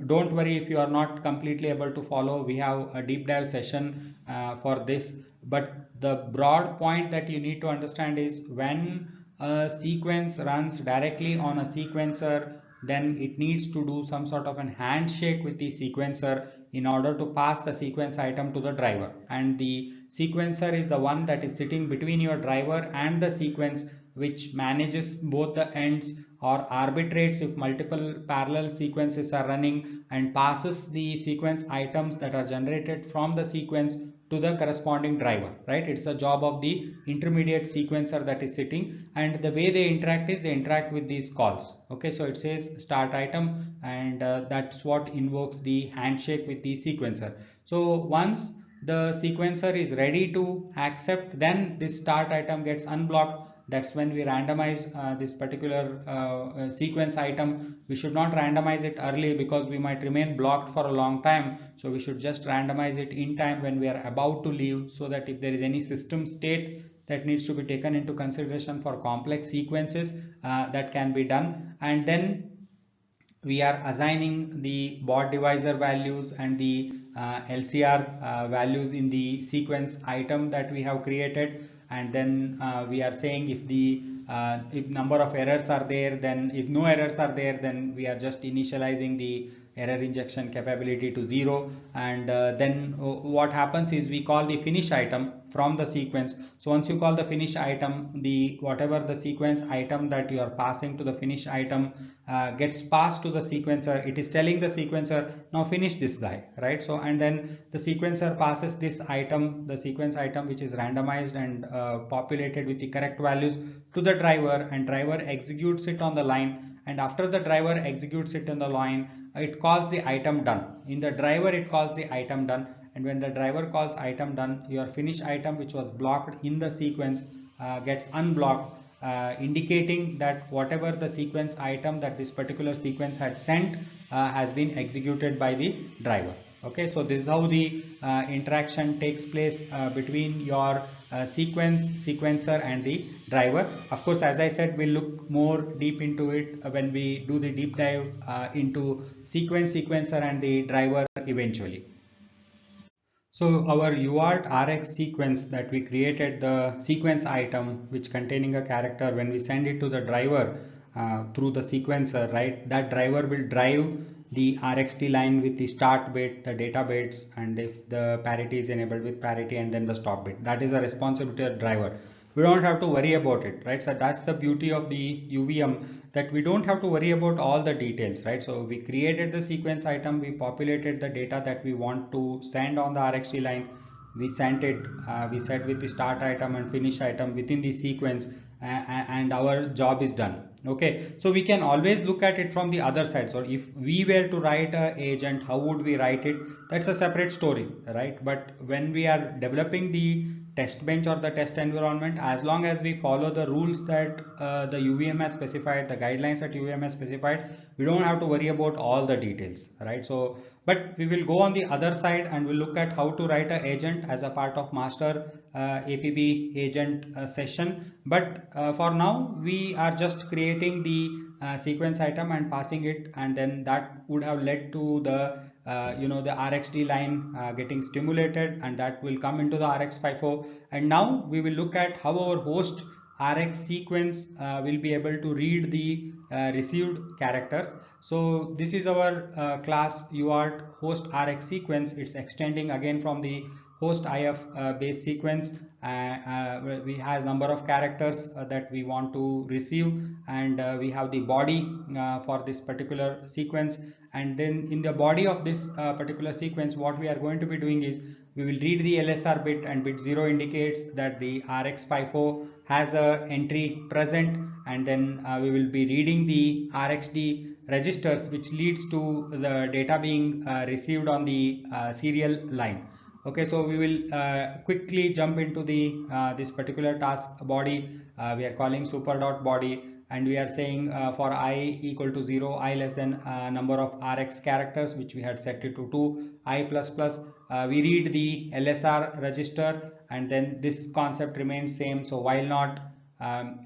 Don't worry if you are not completely able to follow. We have a deep dive session for this. But the broad point that you need to understand is when a sequence runs directly on a sequencer, then it needs to do some sort of an handshake with the sequencer in order to pass the sequence item to the driver. And the sequencer is the one that is sitting between your driver and the sequence, which manages both the ends or arbitrates if multiple parallel sequences are running, and passes the sequence items that are generated from the sequence to the corresponding driver, right? It's the job of the intermediate sequencer that is sitting, and the way they interact is they interact with these calls. Okay, so it says start item, and that's what invokes the handshake with the sequencer. So once the sequencer is ready to accept, then this start item gets unblocked. That's when we randomize this particular sequence item. We should not randomize it early because we might remain blocked for a long time. So we should just randomize it in time when we are about to leave, so that if there is any system state that needs to be taken into consideration for complex sequences, that can be done. And then we are assigning the baud divisor values and the LCR values in the sequence item that we have created. And then we are saying if number of errors are there, then if no errors are there, then we are just initializing the error injection capability to 0. And then what happens is we call the finish item from the sequence. So once you call the finish item, whatever the sequence item that you are passing to the finish item gets passed to the sequencer. It is telling the sequencer, now finish this guy, right? So and then the sequencer passes this item, the sequence item, which is randomized and populated with the correct values, to the driver, and driver executes it on the line. And after the driver executes it on the line, it calls the item done. In the driver, it calls the item done. And when the driver calls item done, your finish item, which was blocked in the sequence, gets unblocked, indicating that whatever the sequence item that this particular sequence had sent has been executed by the driver. Okay, so this is how the interaction takes place between your sequencer and the driver. Of course, as I said, we'll look more deep into it when we do the deep dive into sequencer and the driver eventually. So our UART RX sequence that we created, the sequence item which containing a character, when we send it to the driver through the sequencer, right, that driver will drive the RxD line with the start bit, the data bits, and if the parity is enabled with parity, and then the stop bit. That is a responsibility of the driver. We don't have to worry about it, right? So that's the beauty of the UVM, that we don't have to worry about all the details, right? So we created the sequence item, we populated the data that we want to send on the RxD line, we sent it, we set with the start item and finish item within the sequence, and our job is done. Okay, so we can always look at it from the other side. So if we were to write an agent, how would we write it? That's a separate story, right? But when we are developing the test bench or the test environment, as long as we follow the rules that the UVM has specified, the guidelines that UVM has specified, we don't have to worry about all the details, right? So but we will go on the other side and we'll look at how to write an agent as a part of master APB agent session. But for now, we are just creating the sequence item and passing it, and then that would have led to the the RxD line getting stimulated, and that will come into the RX54. And now we will look at how our host Rx sequence will be able to read the received characters. So this is our class UART host Rx sequence. It's extending again from the host IF base sequence. We has number of characters that we want to receive, and we have the body for this particular sequence. And then in the body of this particular sequence, what we are going to be doing is we will read the LSR bit, and bit 0 indicates that the RX54 has a entry present, and then we will be reading the RxD registers, which leads to the data being received on the serial line. Okay, so we will quickly jump into the this particular task body. We are calling super.body, and we are saying for I equal to 0, I less than number of Rx characters, which we had set it to 2, I plus plus. We read the LSR register, and then this concept remains same. So while not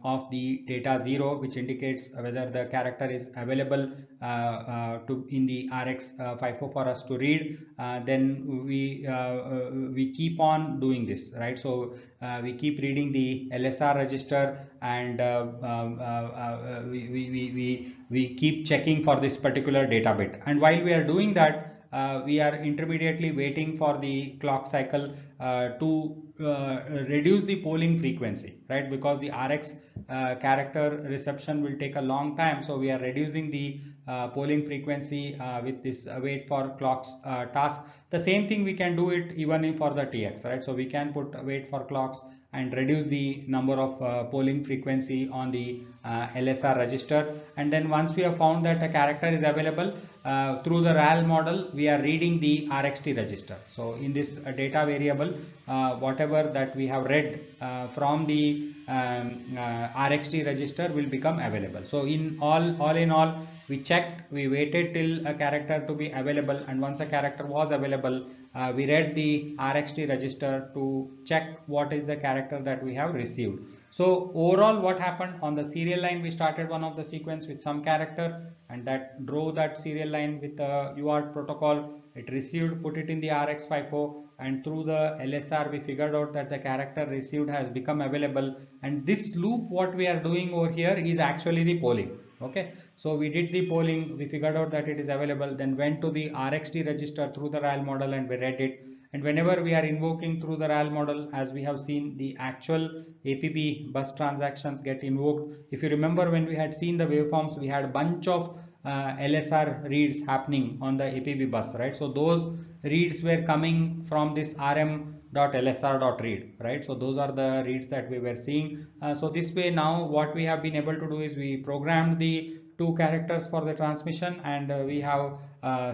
of the data 0, which indicates whether the character is available to in the RX54 for us to read, then we keep on doing this, right? So we keep reading the LSR register, and we keep checking for this particular data bit. And while we are doing that, we are intermediately waiting for the clock cycle to reduce the polling frequency, right? Because the Rx character reception will take a long time, so we are reducing the polling frequency with this wait for clocks task. The same thing we can do it even for the TX, right? So we can put wait for clocks and reduce the number of polling frequency on the LSR register. And then once we have found that a character is available, through the RAL model, we are reading the RxT register. So in this data variable, whatever that we have read from the RxT register will become available. So all in all, we checked, we waited till a character to be available, and once a character was available, we read the RxT register to check what is the character that we have received. So overall, what happened on the serial line, we started one of the sequence with some character, and that drove that serial line with the UART protocol. It received, put it in the RX54, and through the LSR we figured out that the character received has become available. And this loop, what we are doing over here, is actually the polling. Okay, so we did the polling, we figured out that it is available, then went to the RxT register through the RAL model and we read it. And whenever we are invoking through the RAL model, as we have seen, the actual APB bus transactions get invoked. If you remember, when we had seen the waveforms, we had a bunch of LSR reads happening on the APB bus, right? So those reads were coming from this rm.lsr.read, right? So those are the reads that we were seeing. So this way, now what we have been able to do is we programmed the 2 characters for the transmission, and we have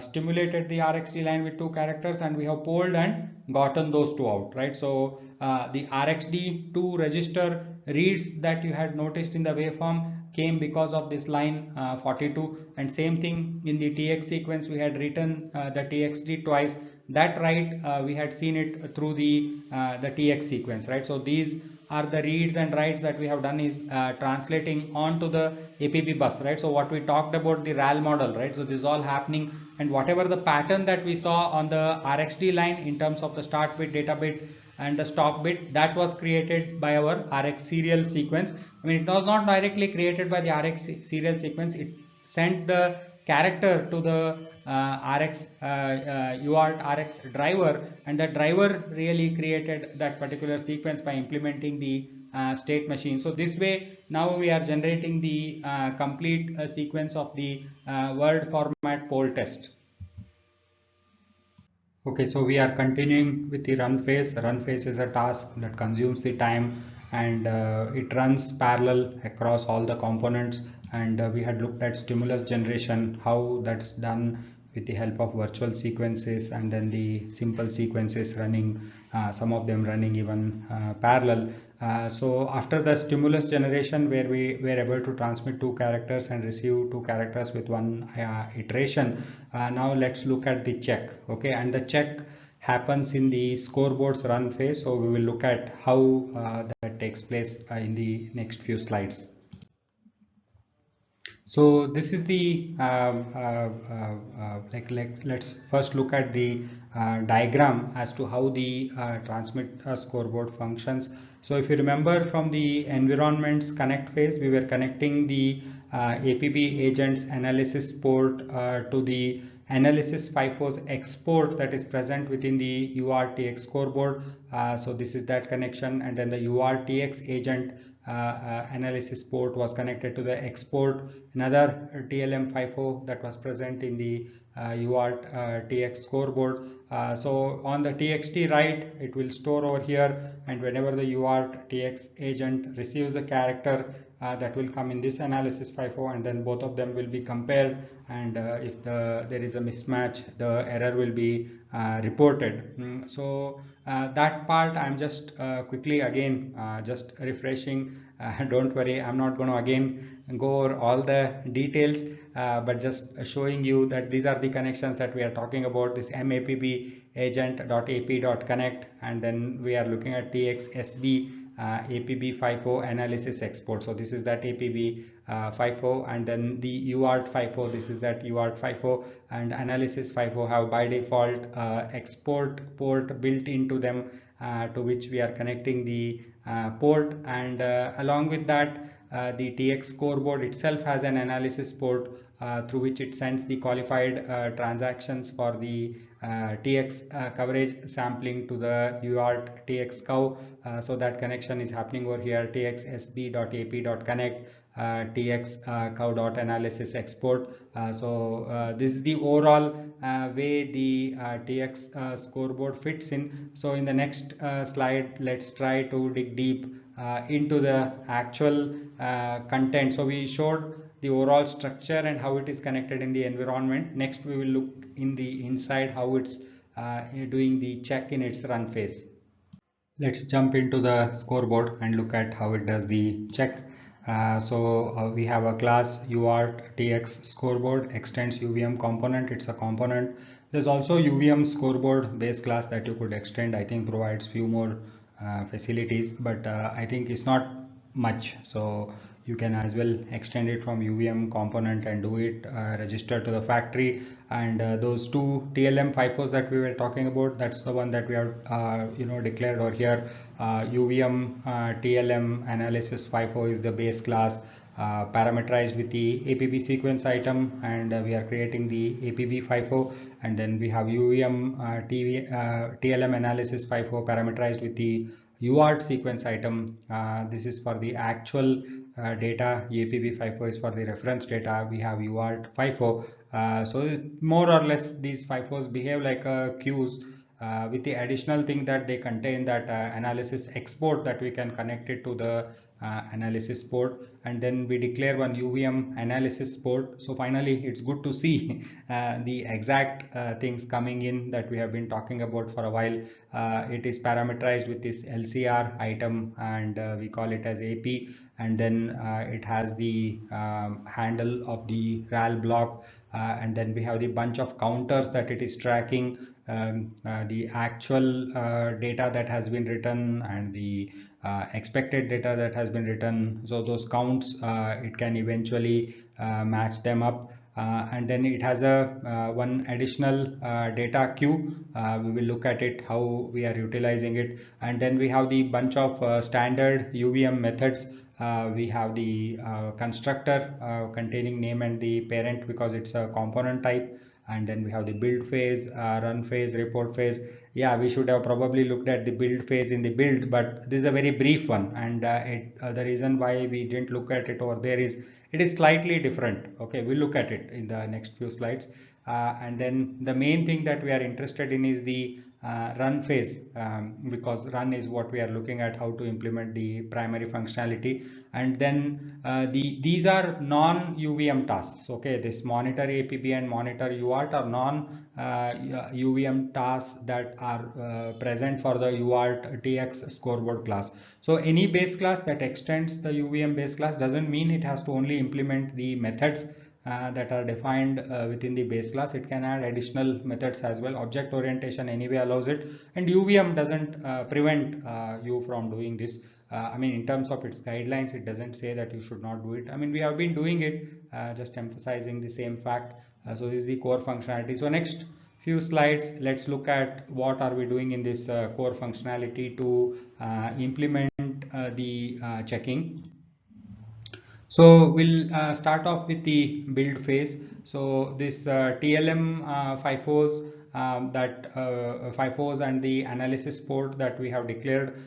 stimulated the RxD line with 2 characters, and we have polled and gotten those 2 out, right? So the RxD2 register reads that you had noticed in the waveform came because of this line 42, and same thing in the TX sequence, we had written the TXD twice. That write we had seen it through the TX sequence, right? So these are the reads and writes that we have done is translating onto the APB bus, right? So what we talked about the RAL model, right? So this is all happening, and whatever the pattern that we saw on the RxD line in terms of the start bit, data bit, and the stop bit, that was created by our Rx serial sequence. I mean, it was not directly created by the Rx serial sequence. It sent the character to the UART Rx driver, and the driver really created that particular sequence by implementing the state machine. So this way, now we are generating the complete sequence of the word format poll test. Okay, so we are continuing with the run phase. Run phase is a task that consumes the time, and it runs parallel across all the components. And we had looked at stimulus generation, how that's done with the help of virtual sequences, and then the simple sequences running, some of them running even parallel. So after the stimulus generation, where we were able to transmit 2 characters and receive 2 characters with 1 iteration, now let's look at the check. Okay, and the check happens in the scoreboard's run phase. So we will look at how that takes place in the next few slides. So this is the let's first look at the diagram as to how the transmit scoreboard functions. So if you remember from the environments connect phase, we were connecting the APB agents analysis port to the analysis FIFO's export that is present within the UARTX scoreboard. So this is that connection, and then the UARTX agent analysis port was connected to the export, another TLM FIFO that was present in the UART TX scoreboard. So on the TXT write, it will store over here, and whenever the UART TX agent receives a character, that will come in this analysis FIFO, and then both of them will be compared, and if there is a mismatch, the error will be reported. So that part I'm just quickly again just refreshing. Don't worry, I'm not going to again go over all the details, but just showing you that these are the connections that we are talking about, this MAPB agent.ap.connect, and then we are looking at TXSB APB FIFO analysis export. So this is that APB FIFO, and then the UART FIFO, this is that UART FIFO, and analysis FIFO have by default export port built into them, to which we are connecting the port, and along with that the TX scoreboard itself has an analysis port through which it sends the qualified transactions for the TX coverage sampling to the UART TX cow. So that connection is happening over here, txsb.ap.connect TX cow.analysis export. This is the overall way the TX scoreboard fits in. So in the next slide, let's try to dig deep into the actual content. So we showed the overall structure and how it is connected in the environment. Next we will look in the inside how it's doing the check in its run phase. Let's jump into the scoreboard and look at how it does the check. We have a class UART TX scoreboard extends UVM component. It's a component. There's also UVM scoreboard base class that you could extend. I think provides few more facilities, but I think it's not much. So you can as well extend it from UVM component and do it register to the factory. And those two TLM FIFOs that we were talking about, that's the one that we have declared over here. UVM TLM analysis FIFO is the base class, parameterized with the APB sequence item, and we are creating the APB FIFO, and then we have UVM TLM analysis FIFO parameterized with the UART sequence item. This is for the actual data. APB FIFO is for the reference data. We have UART FIFO. So more or less these FIFOs behave like queues, with the additional thing that they contain, that analysis export that we can connect it to the analysis port, and then we declare one UVM analysis port. So finally it's good to see the exact things coming in that we have been talking about for a while. It is parameterized with this LCR item, and we call it as AP, and then it has the handle of the RAL block, and then we have the bunch of counters that it is tracking, the actual data that has been written and the expected data that has been written. So those counts, it can eventually match them up, and then it has a one additional data queue. We will look at it how we are utilizing it, and then we have the bunch of standard UVM methods. We have the constructor containing name and the parent because it's a component type, and then we have the build phase, run phase, report phase. Yeah, we should have probably looked at the build phase in the build, but this is a very brief one, and the reason why we didn't look at it over there is it is slightly different. Okay, we'll look at it in the next few slides, and then the main thing that we are interested in is the run phase, because run is what we are looking at, how to implement the primary functionality. And then these are non-UVM tasks. Okay, this monitor APB and monitor UART are non-UVM tasks that are present for the UART TX scoreboard class. So any base class that extends the UVM base class doesn't mean it has to only implement the methods that are defined within the base class. It can add additional methods as well. Object orientation anyway allows it, and UVM doesn't prevent you from doing this. I mean, in terms of its guidelines, it doesn't say that you should not do it. I mean, we have been doing it, just emphasizing the same fact. So this is the core functionality. So next few slides, let's look at what are we doing in this core functionality to implement the checking. So we'll start off with the build phase. So this TLM FIFOs, FIFOs and the analysis port that we have declared,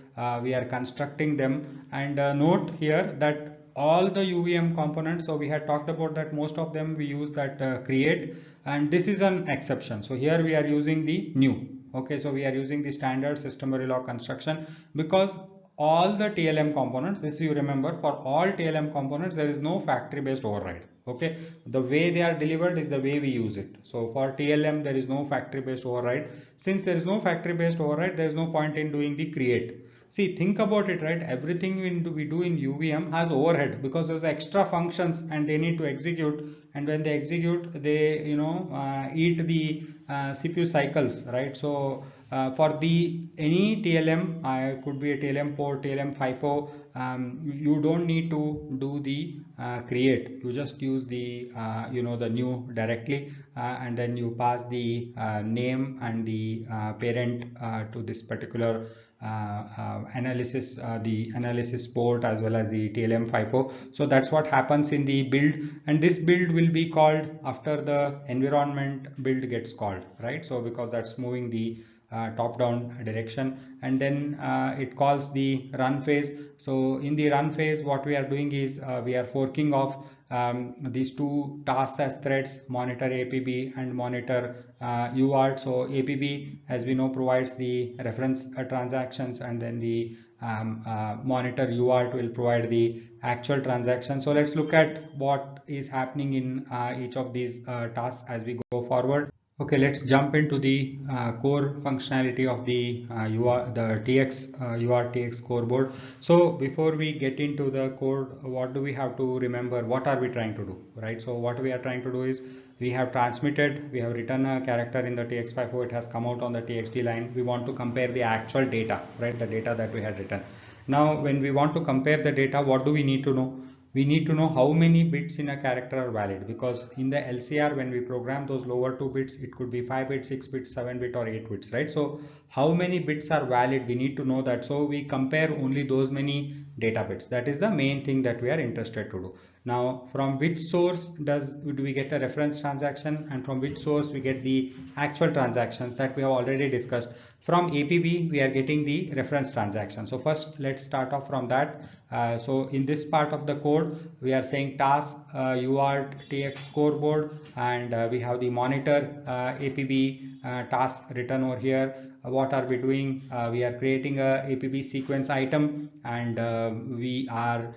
we are constructing them. And note here that all the UVM components, so we had talked about that most of them we use that create, and this is an exception. So here we are using the new. Okay, so we are using the standard system Verilog construction because all the TLM components, this you remember, for all TLM components there is no factory based override. Okay, the way they are delivered is the way we use it. So for TLM there is no factory based override. Since there is no factory based override, there is no point in doing the create. See, think about it, right? Everything we do in UVM has overhead because there's extra functions and they need to execute, and when they execute they eat the CPU cycles, right? So for the any TLM, could be a TLM port, TLM FIFO, you don't need to do the create. You just use the the new directly, and then you pass the name and the parent to this particular analysis, the analysis port as well as the TLM FIFO. So that's what happens in the build, and this build will be called after the environment build gets called, right? So because that's moving the top down direction, and then it calls the run phase. So in the run phase, what we are doing is we are forking off these two tasks as threads, monitor APB and monitor UART. So APB, as we know, provides the reference transactions, and then the monitor UART will provide the actual transaction. So let's look at what is happening in each of these tasks as we go forward. Okay, let's jump into the core functionality of the UART TX scoreboard. So before we get into the code, what do we have to remember? What are we trying to do, right? So what we are trying to do is we have transmitted, we have written a character in the TX54, it has come out on the TXT line. We want to compare the actual data, right? The data that we had written. Now, when we want to compare the data, what do we need to know? We need to know how many bits in a character are valid, because in the LCR when we program those lower two bits, it could be 5 bits, 6 bits, 7 bit or 8 bits, right? So how many bits are valid, we need to know that. So we compare only those many data bits. That is the main thing that we are interested to do. Now, from which source do we get a reference transaction, and from which source we get the actual transactions, that we have already discussed. From APB we are getting the reference transaction. So first let's start off from that. So in this part of the code we are saying task UART TX scoreboard, and we have the monitor APB task written over here. What are we doing? We are creating a APB sequence item, and we are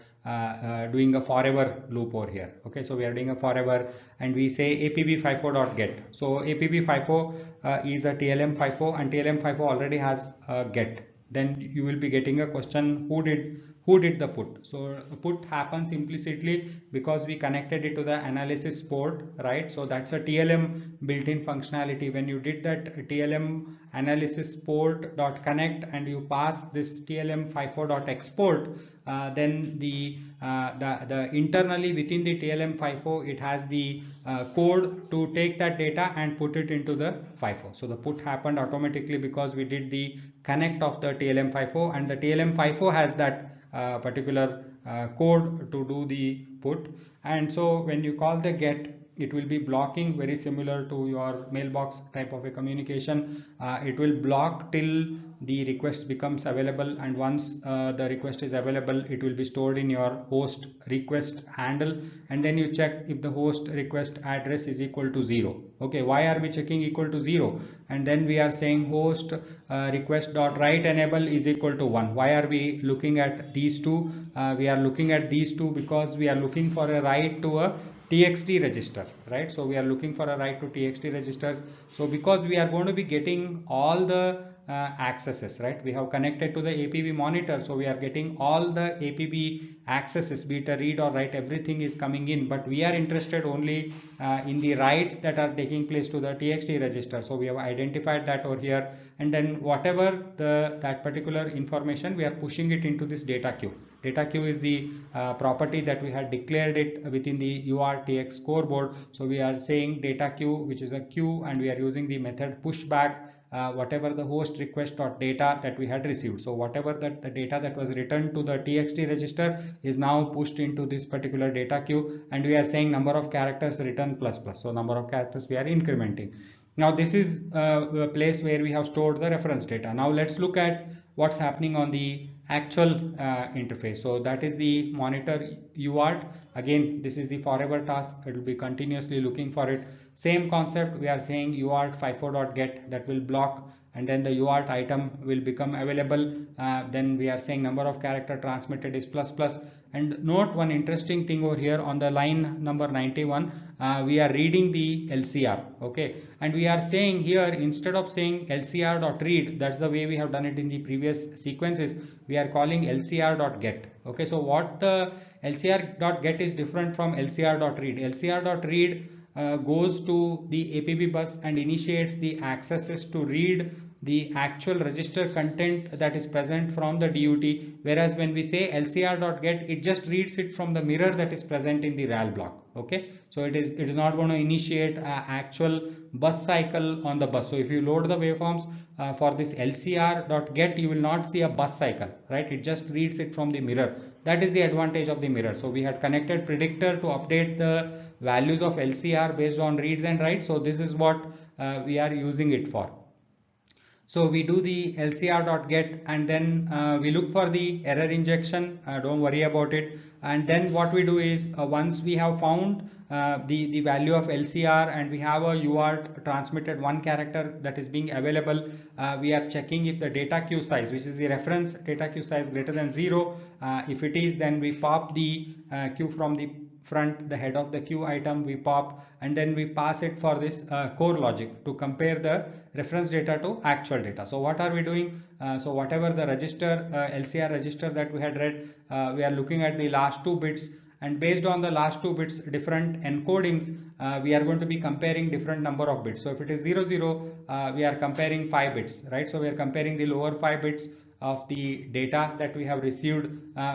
doing a forever loop over here. Okay, so we are doing a forever, and we say APB FIFO.get. So APB FIFO is a TLM FIFO, and TLM FIFO already has a get. Then you will be getting a question, who did the put? So put happens implicitly because we connected it to the analysis port, right? So that's a TLM built-in functionality. When you did that TLM analysis port dot connect and you pass this TLM FIFO dot export, then the internally within the TLM FIFO, it has the code to take that data and put it into the FIFO. So the put happened automatically because we did the connect of the TLM FIFO, and the TLM FIFO has that particular code to do the put. And so when you call the get, it will be blocking, very similar to your mailbox type of a communication. It will block till the request becomes available, and once the request is available, it will be stored in your host request handle, and then you check if the host request address is equal to 0. Okay, why are we checking equal to 0? And then we are saying host request dot write enable is equal to 1. Why are we looking at these two? We are looking at these two because we are looking for a write to a TXT register, right? So we are looking for a write to TXT registers. So because we are going to be getting all the accesses, right? We have connected to the APB monitor, so we are getting all the APB accesses, be it a read or write, everything is coming in, but we are interested only in the writes that are taking place to the TXT register. So we have identified that over here, and then whatever that particular information, we are pushing it into this data queue. Data queue is the property that we had declared it within the UART scoreboard. So we are saying data queue, which is a queue, and we are using the method pushback whatever the host request or data that we had received. So whatever the data that was returned to the TXT register is now pushed into this particular data queue, and we are saying number of characters return plus plus. So number of characters we are incrementing. Now this is a place where we have stored the reference data. Now let's look at what's happening on the actual interface. So that is the monitor UART. Again, this is the forever task. It will be continuously looking for it. Same concept, we are saying UART 54.get, that will block, and then the UART item will become available. Then we are saying number of character transmitted is plus plus. And note one interesting thing over here on the line number 91, we are reading the LCR, okay, and we are saying here, instead of saying LCR.read, that's the way we have done it in the previous sequences, we are calling LCR.get. Okay, so what the LCR.get is different from LCR.read. LCR.read goes to the APB bus and initiates the accesses to read the actual register content that is present from the DUT, whereas when we say LCR.get, it just reads it from the mirror that is present in the RAL block. Okay, so it is not going to initiate actual bus cycle on the bus. So if you load the waveforms for this LCR.get, you will not see a bus cycle, right? It just reads it from the mirror. That is the advantage of the mirror. So we had connected predictor to update the values of LCR based on reads and writes. So this is what we are using it for. So we do the LCR.get, and then we look for the error injection. Don't worry about it. And then what we do is once we have found the value of LCR and we have a UART transmitted one character that is being available, we are checking if the data queue size, which is the reference data queue size, greater than 0. If it is, then we pop the queue from the front, the head of the queue item we pop, and then we pass it for this core logic to compare the reference data to actual data. So what are we doing? So whatever the register LCR register that we had read, we are looking at the last 2 bits, and based on the last 2 bits different encodings, we are going to be comparing different number of bits. So if it is 00, we are comparing 5 bits, right? So we are comparing the lower 5 bits of the data that we have received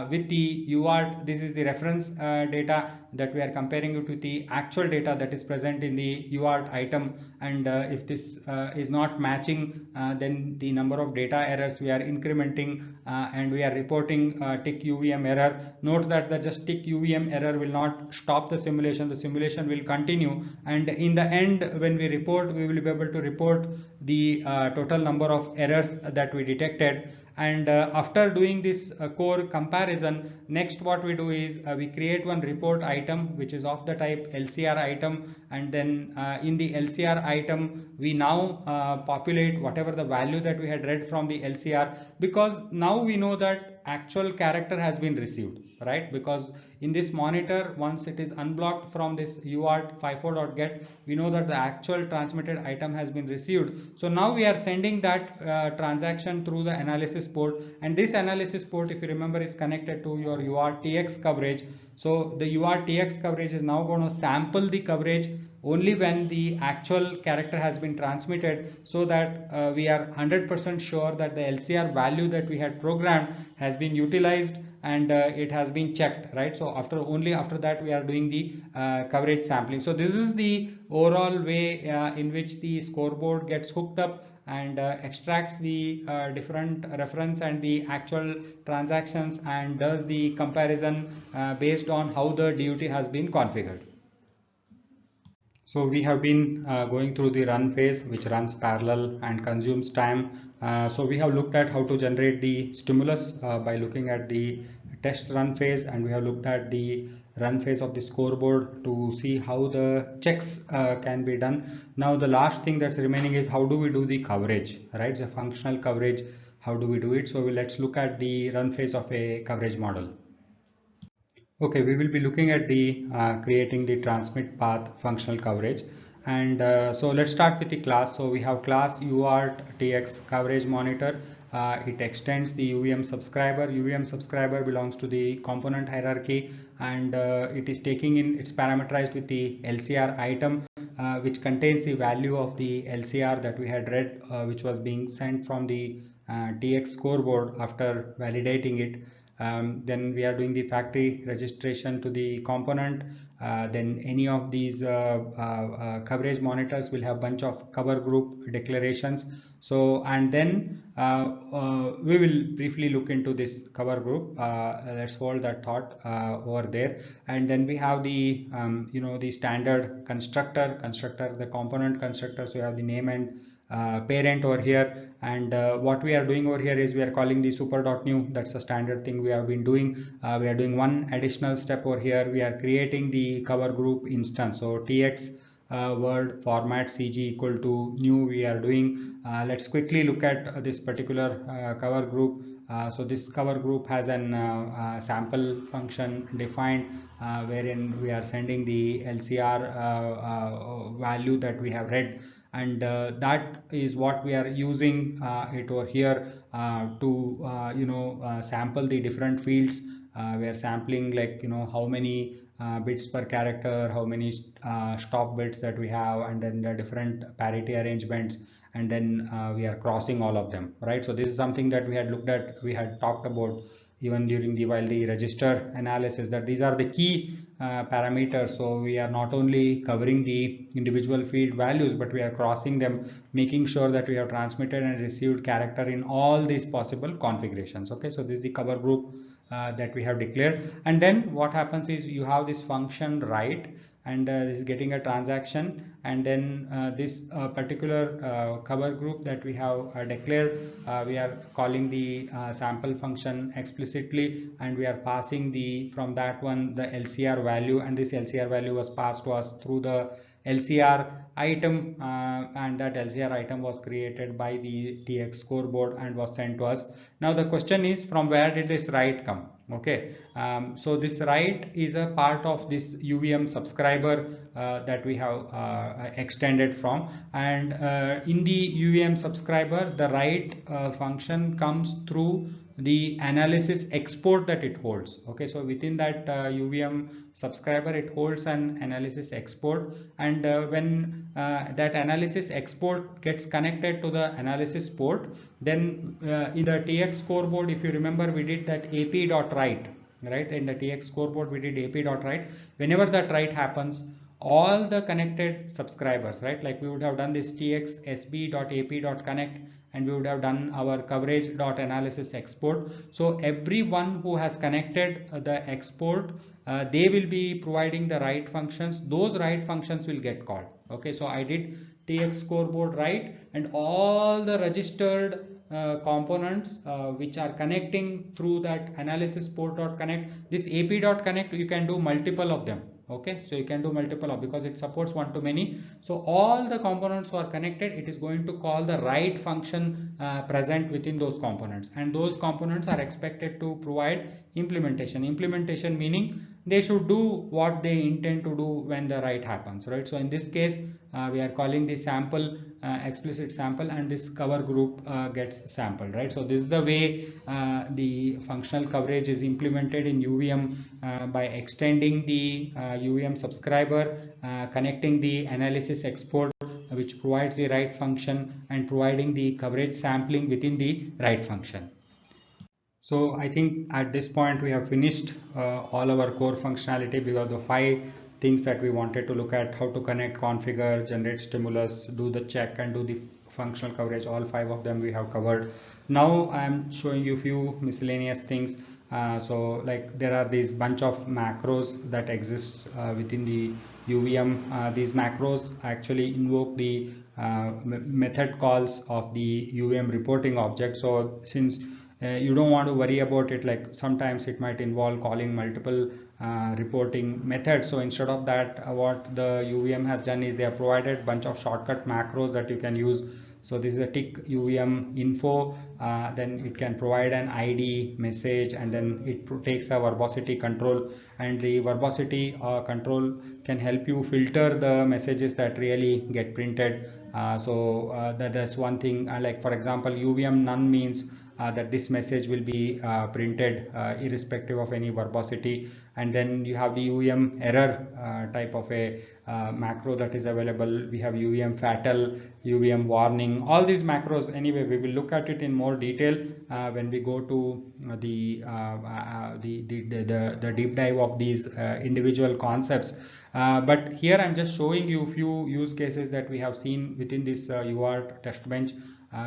with the UART. This is the reference data that we are comparing it with the actual data that is present in the UART item, and if this is not matching, then the number of data errors we are incrementing, and we are reporting tick UVM error. Note that the just tick UVM error will not stop the simulation will continue, and in the end when we report, we will be able to report the total number of errors that we detected. And after doing this core comparison, next what we do is we create one report item which is of the type LCR item, and then in the LCR item we now populate whatever the value that we had read from the LCR, because now we know that actual character has been received, right? Because in this monitor, once it is unblocked from this UART 54.get, we know that the actual transmitted item has been received. So now we are sending that transaction through the analysis port, and this analysis port, if you remember, is connected to your UARTX coverage. So the UARTX coverage is now going to sample the coverage only when the actual character has been transmitted, so that we are 100% sure that the LCR value that we had programmed has been utilized and it has been checked, right? So only after that we are doing the coverage sampling. So this is the overall way in which the scoreboard gets hooked up and extracts the different reference and the actual transactions and does the comparison based on how the DUT has been configured. So we have been going through the run phase, which runs parallel and consumes time. So we have looked at how to generate the stimulus by looking at the test run phase, and we have looked at the run phase of the scoreboard to see how the checks can be done. Now the last thing that's remaining is how do we do the coverage, right? The functional coverage, how do we do it? So let's look at the run phase of a coverage model. Okay, we will be looking at the creating the transmit path functional coverage. And so let's start with the class. So we have class UART TX coverage monitor. It extends the UVM subscriber. UVM subscriber belongs to the component hierarchy, and it is taking in, it's parameterized with the LCR item, which contains the value of the LCR that we had read, which was being sent from the TX scoreboard after validating it. Then we are doing the factory registration to the component. Then any of these coverage monitors will have bunch of cover group declarations. So, and then we will briefly look into this cover group. Let's hold that thought over there. And then we have the the standard constructor, the component constructor. So you have the name and parent over here, and what we are doing over here is we are calling the super.new. That's a standard thing we have been doing. We are doing one additional step over here. We are creating the cover group instance. So tx word format cg equal to new we are doing. Let's quickly look at this particular cover group. So this cover group has an sample function defined, wherein we are sending the LCR value that we have read, and that is what we are using it over here to sample the different fields. We are sampling, like, how many bits per character, how many stop bits that we have, and then the different parity arrangements, and then we are crossing all of them, right? So this is something that we had looked at, we had talked about even during the while the register analysis, that these are the key parameters. So we are not only covering the individual field values, but we are crossing them, making sure that we have transmitted and received character in all these possible configurations. Okay, so this is the cover group that we have declared. And then what happens is you have this function write, and this is getting a transaction, and then this particular cover group that we have declared, we are calling the sample function explicitly, and we are passing the from that one the LCR value, and this LCR value was passed to us through the LCR item, and that LCR item was created by the TX scoreboard and was sent to us. Now the question is, from where did this write come? Okay, so this write is a part of this UVM subscriber that we have extended from, and in the UVM subscriber the write function comes through the analysis export that it holds. Okay, so within that UVM subscriber, it holds an analysis export, and when that analysis export gets connected to the analysis port, then in the TX scoreboard, if you remember, we did that ap.write, right? In the TX scoreboard we did ap.write. Whenever that write happens, all the connected subscribers, right, like we would have done this tx sb.ap.connect, and we would have done our coverage.analysis export. So everyone who has connected the export, they will be providing the write functions. Those write functions will get called. Okay, so I did TX scoreboard write, and all the registered components which are connecting through that analysis port.connect, this ap.connect, you can do multiple of them. Okay, so you can do multiple of, because it supports one-to-many. So all the components who are connected, it is going to call the write function present within those components, and those components are expected to provide implementation meaning they should do what they intend to do when the write happens, right? So in this case we are calling the sample explicit sample, and this cover group gets sampled, right? So this is the way the functional coverage is implemented in UVM, by extending the UVM subscriber, connecting the analysis export, which provides the write function, and providing the coverage sampling within the write function. So I think at this point we have finished all our core functionality, because the 5 things that we wanted to look at: how to connect, configure, generate stimulus, do the check, and do the functional coverage. All 5 of them we have covered. Now I am showing you few miscellaneous things. So like there are these bunch of macros that exist within the UVM. These macros actually invoke the method calls of the UVM reporting object. So since you don't want to worry about it, like sometimes it might involve calling multiple reporting methods. So instead of that, what the UVM has done is they have provided bunch of shortcut macros that you can use. So this is a tick UVM info, then it can provide an ID message, and then it takes a verbosity control, and the verbosity control can help you filter the messages that really get printed. That's one thing, like for example UVM none means that this message will be printed irrespective of any verbosity. And then you have the UVM error type of a macro that is available. We have UVM fatal, UVM warning, all these macros. Anyway, we will look at it in more detail when we go to the deep dive of these individual concepts. But here I'm just showing you a few use cases that we have seen within this UART test bench.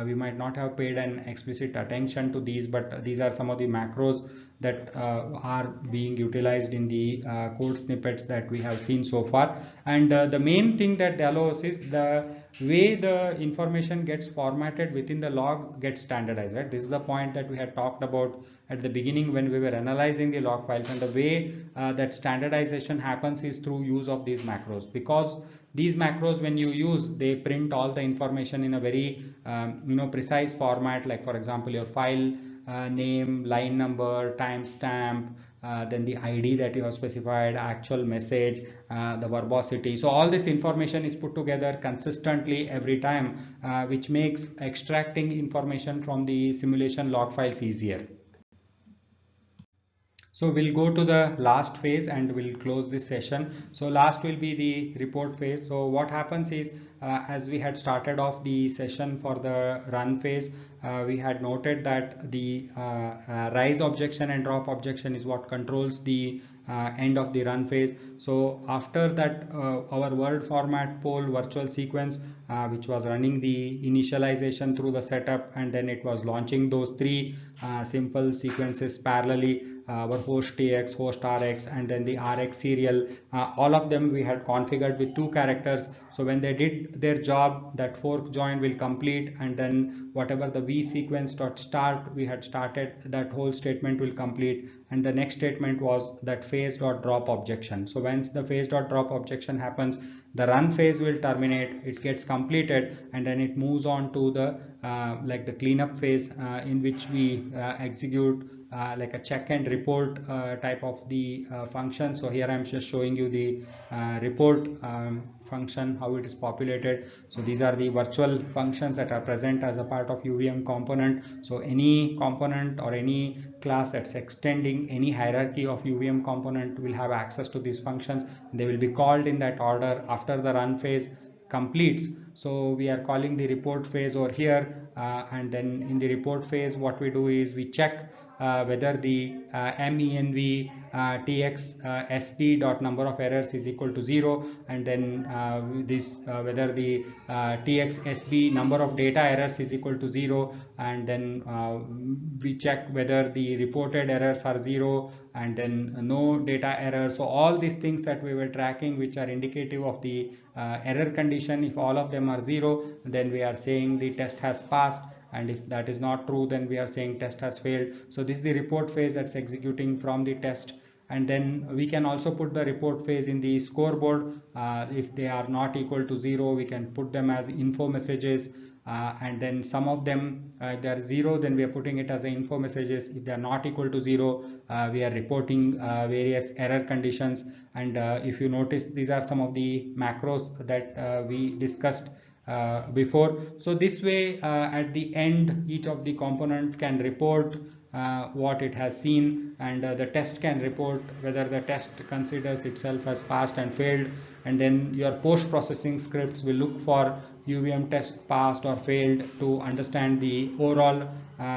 We might not have paid an explicit attention to these, but these are some of the macros that are being utilized in the code snippets that we have seen so far. And the main thing that they allow us is the way the information gets formatted within the log gets standardized, right? This is the point that we had talked about at the beginning when we were analyzing the log files, and the way that standardization happens is through use of these macros, because these macros, when you use, they print all the information in a very precise format, like for example your file name, line number, timestamp, then the ID that you have specified, actual message, the verbosity. So all this information is put together consistently every time, which makes extracting information from the simulation log files easier. So we'll go to the last phase and we'll close this session. So last will be the report phase. So what happens is, as we had started off the session for the run phase, we had noted that the rise objection and drop objection is what controls the end of the run phase. So after that, our word format poll virtual sequence, which was running the initialization through the setup, and then it was launching those three simple sequences parallelly, our host TX, host RX, and then the RX serial. All of them we had configured with 2 characters. So when they did their job, that fork join will complete, and then whatever the v sequence dot start we had started, that whole statement will complete, and the next statement was that phase dot drop objection. So once the phase dot drop objection happens, the run phase will terminate, it gets completed, and then it moves on to the like the cleanup phase, in which we execute like a check and report type of the function. So here I'm just showing you the report function, how it is populated. So these are the virtual functions that are present as a part of UVM component. So any component or any class that's extending any hierarchy of UVM component will have access to these functions. They will be called in that order after the run phase completes. So we are calling the report phase over here, and then in the report phase what we do is we check whether the MENV TX SP dot number of errors is equal to 0, and then whether the TX SB number of data errors is equal to 0, and then we check whether the reported errors are 0, and then no data errors. So all these things that we were tracking, which are indicative of the error condition, if all of them are 0, then we are saying the test has passed, and if that is not true, then we are saying test has failed. So this is the report phase that's executing from the test. And then we can also put the report phase in the scoreboard. If they are not equal to 0, we can put them as info messages, and then some of them, if they are 0, then we are putting it as info messages. If they are not equal to 0, we are reporting various error conditions. And if you notice, these are some of the macros that we discussed before. So this way, at the end, each of the component can report what it has seen, and the test can report whether the test considers itself as passed and failed, and then your post-processing scripts will look for UVM test passed or failed to understand the overall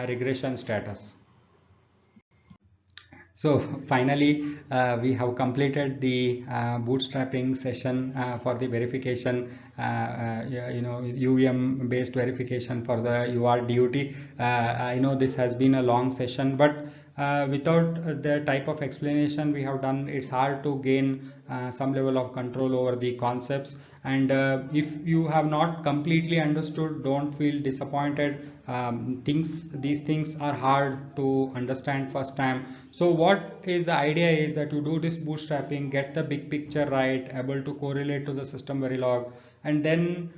regression status. So finally, we have completed the bootstrapping session for the verification, UVM based verification for the UART DUT. I know this has been a long session, but without the type of explanation we have done, it's hard to gain some level of control over the concepts. And if you have not completely understood, don't feel disappointed. These things are hard to understand first time. So what is the idea is that you do this bootstrapping, get the big picture right, able to correlate to the system Verilog, and then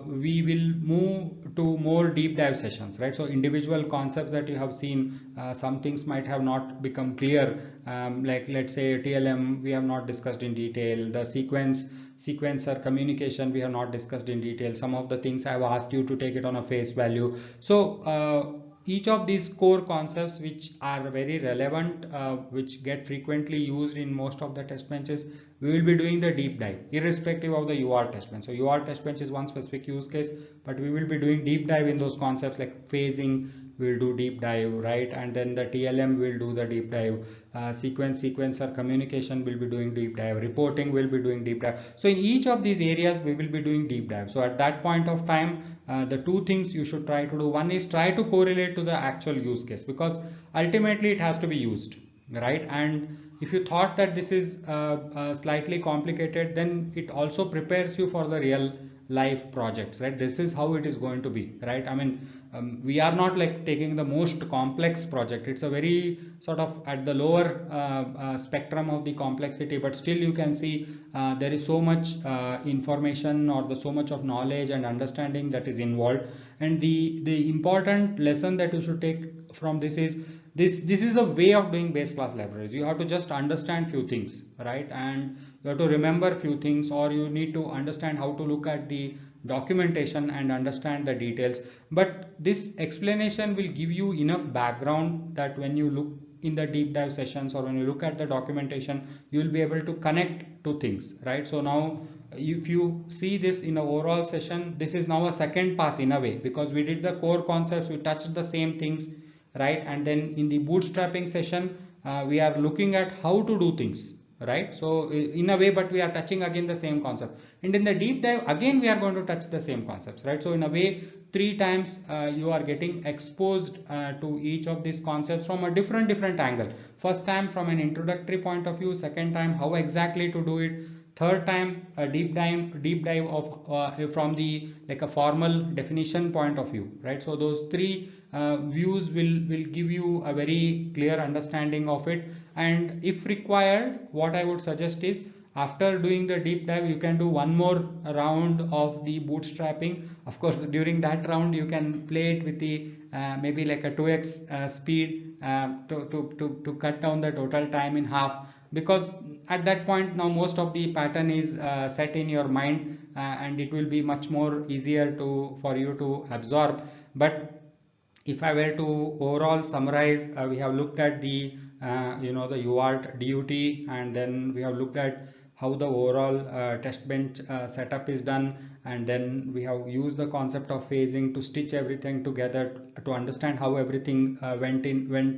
we will move to more deep dive sessions, right? So individual concepts that you have seen, some things might have not become clear, like let's say TLM we have not discussed in detail, the sequencer communication we have not discussed in detail, some of the things I have asked you to take it on a face value. So each of these core concepts which are very relevant, which get frequently used in most of the test benches, we will be doing the deep dive irrespective of the UART test bench. So UART test bench is one specific use case, but we will be doing deep dive in those concepts like phasing. We will do deep dive, right? And then the TLM will do the deep dive, sequencer communication will be doing deep dive, reporting will be doing deep dive. So in each of these areas we will be doing deep dive. So at that point of time, the two things you should try to do, one is try to correlate to the actual use case, because ultimately it has to be used, right? And if you thought that this is slightly complicated, then it also prepares you for the real life projects, right? This is how it is going to be, right? I mean, we are not like taking the most complex project. It's a very sort of at the lower spectrum of the complexity, but still you can see there is so much information, or the so much of knowledge and understanding that is involved. And the important lesson that you should take from this is this is a way of doing base class libraries. You have to just understand few things, right? And you have to remember few things, or you need to understand how to look at the documentation and understand the details. But this explanation will give you enough background that when you look in the deep dive sessions, or when you look at the documentation, you will be able to connect to things, right? So now if you see this in a overall session, this is now a second pass in a way, because we did the core concepts, we touched the same things, right? And then in the bootstrapping session, we are looking at how to do things, right? So in a way, but we are touching again the same concept. And in the deep dive, again we are going to touch the same concepts, right? So in a way, 3 times you are getting exposed to each of these concepts from a different angle. First time from an introductory point of view, second time how exactly to do it, third time a deep dive of from the like a formal definition point of view, right? So those three views will give you a very clear understanding of it. And if required, what I would suggest is, after doing the deep dive, you can do one more round of the bootstrapping. Of course, during that round you can play it with the maybe like a 2x speed to cut down the total time in half, because at that point now most of the pattern is set in your mind, and it will be much more easier for you to absorb. But if I were to overall summarize, we have looked at the the UART DUT, and then we have looked at how the overall test bench setup is done, and then we have used the concept of phasing to stitch everything together to understand how everything went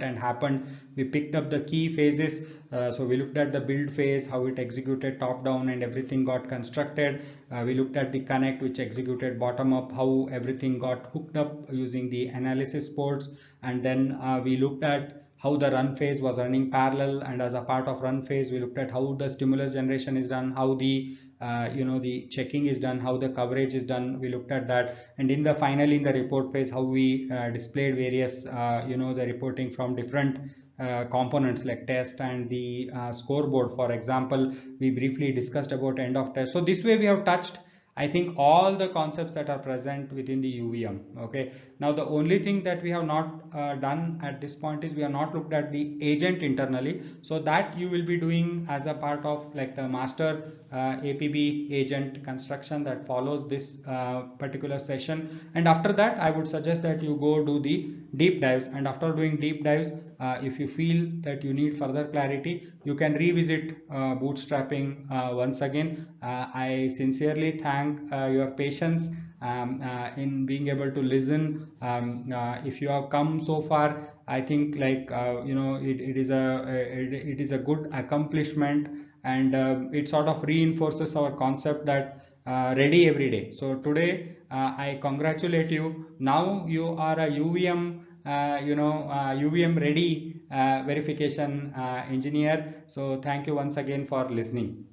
and happened. We picked up the key phases. So we looked at the build phase, how it executed top down and everything got constructed. We looked at the connect, which executed bottom up, how everything got hooked up using the analysis ports. And then we looked at how the run phase was running parallel, and as a part of run phase we looked at how the stimulus generation is done, how the the checking is done, how the coverage is done. We looked at that. And in the finally in the report phase, how we displayed various the reporting from different components like test and the scoreboard. For example, we briefly discussed about end of test. So this way we have touched, I think, all the concepts that are present within the UVM. Okay, now the only thing that we have not done at this point is we have not looked at the agent internally. So that you will be doing as a part of like the master APB agent construction that follows this particular session. And after that, I would suggest that you go do the deep dives. And after doing deep dives, if you feel that you need further clarity, you can revisit bootstrapping once again. I sincerely thank your patience in being able to listen. If you have come so far, I think like it is a good accomplishment, and it sort of reinforces our concept that ready every day. So today I congratulate you. Now you are a UVM UVM ready verification engineer. So thank you once again for listening.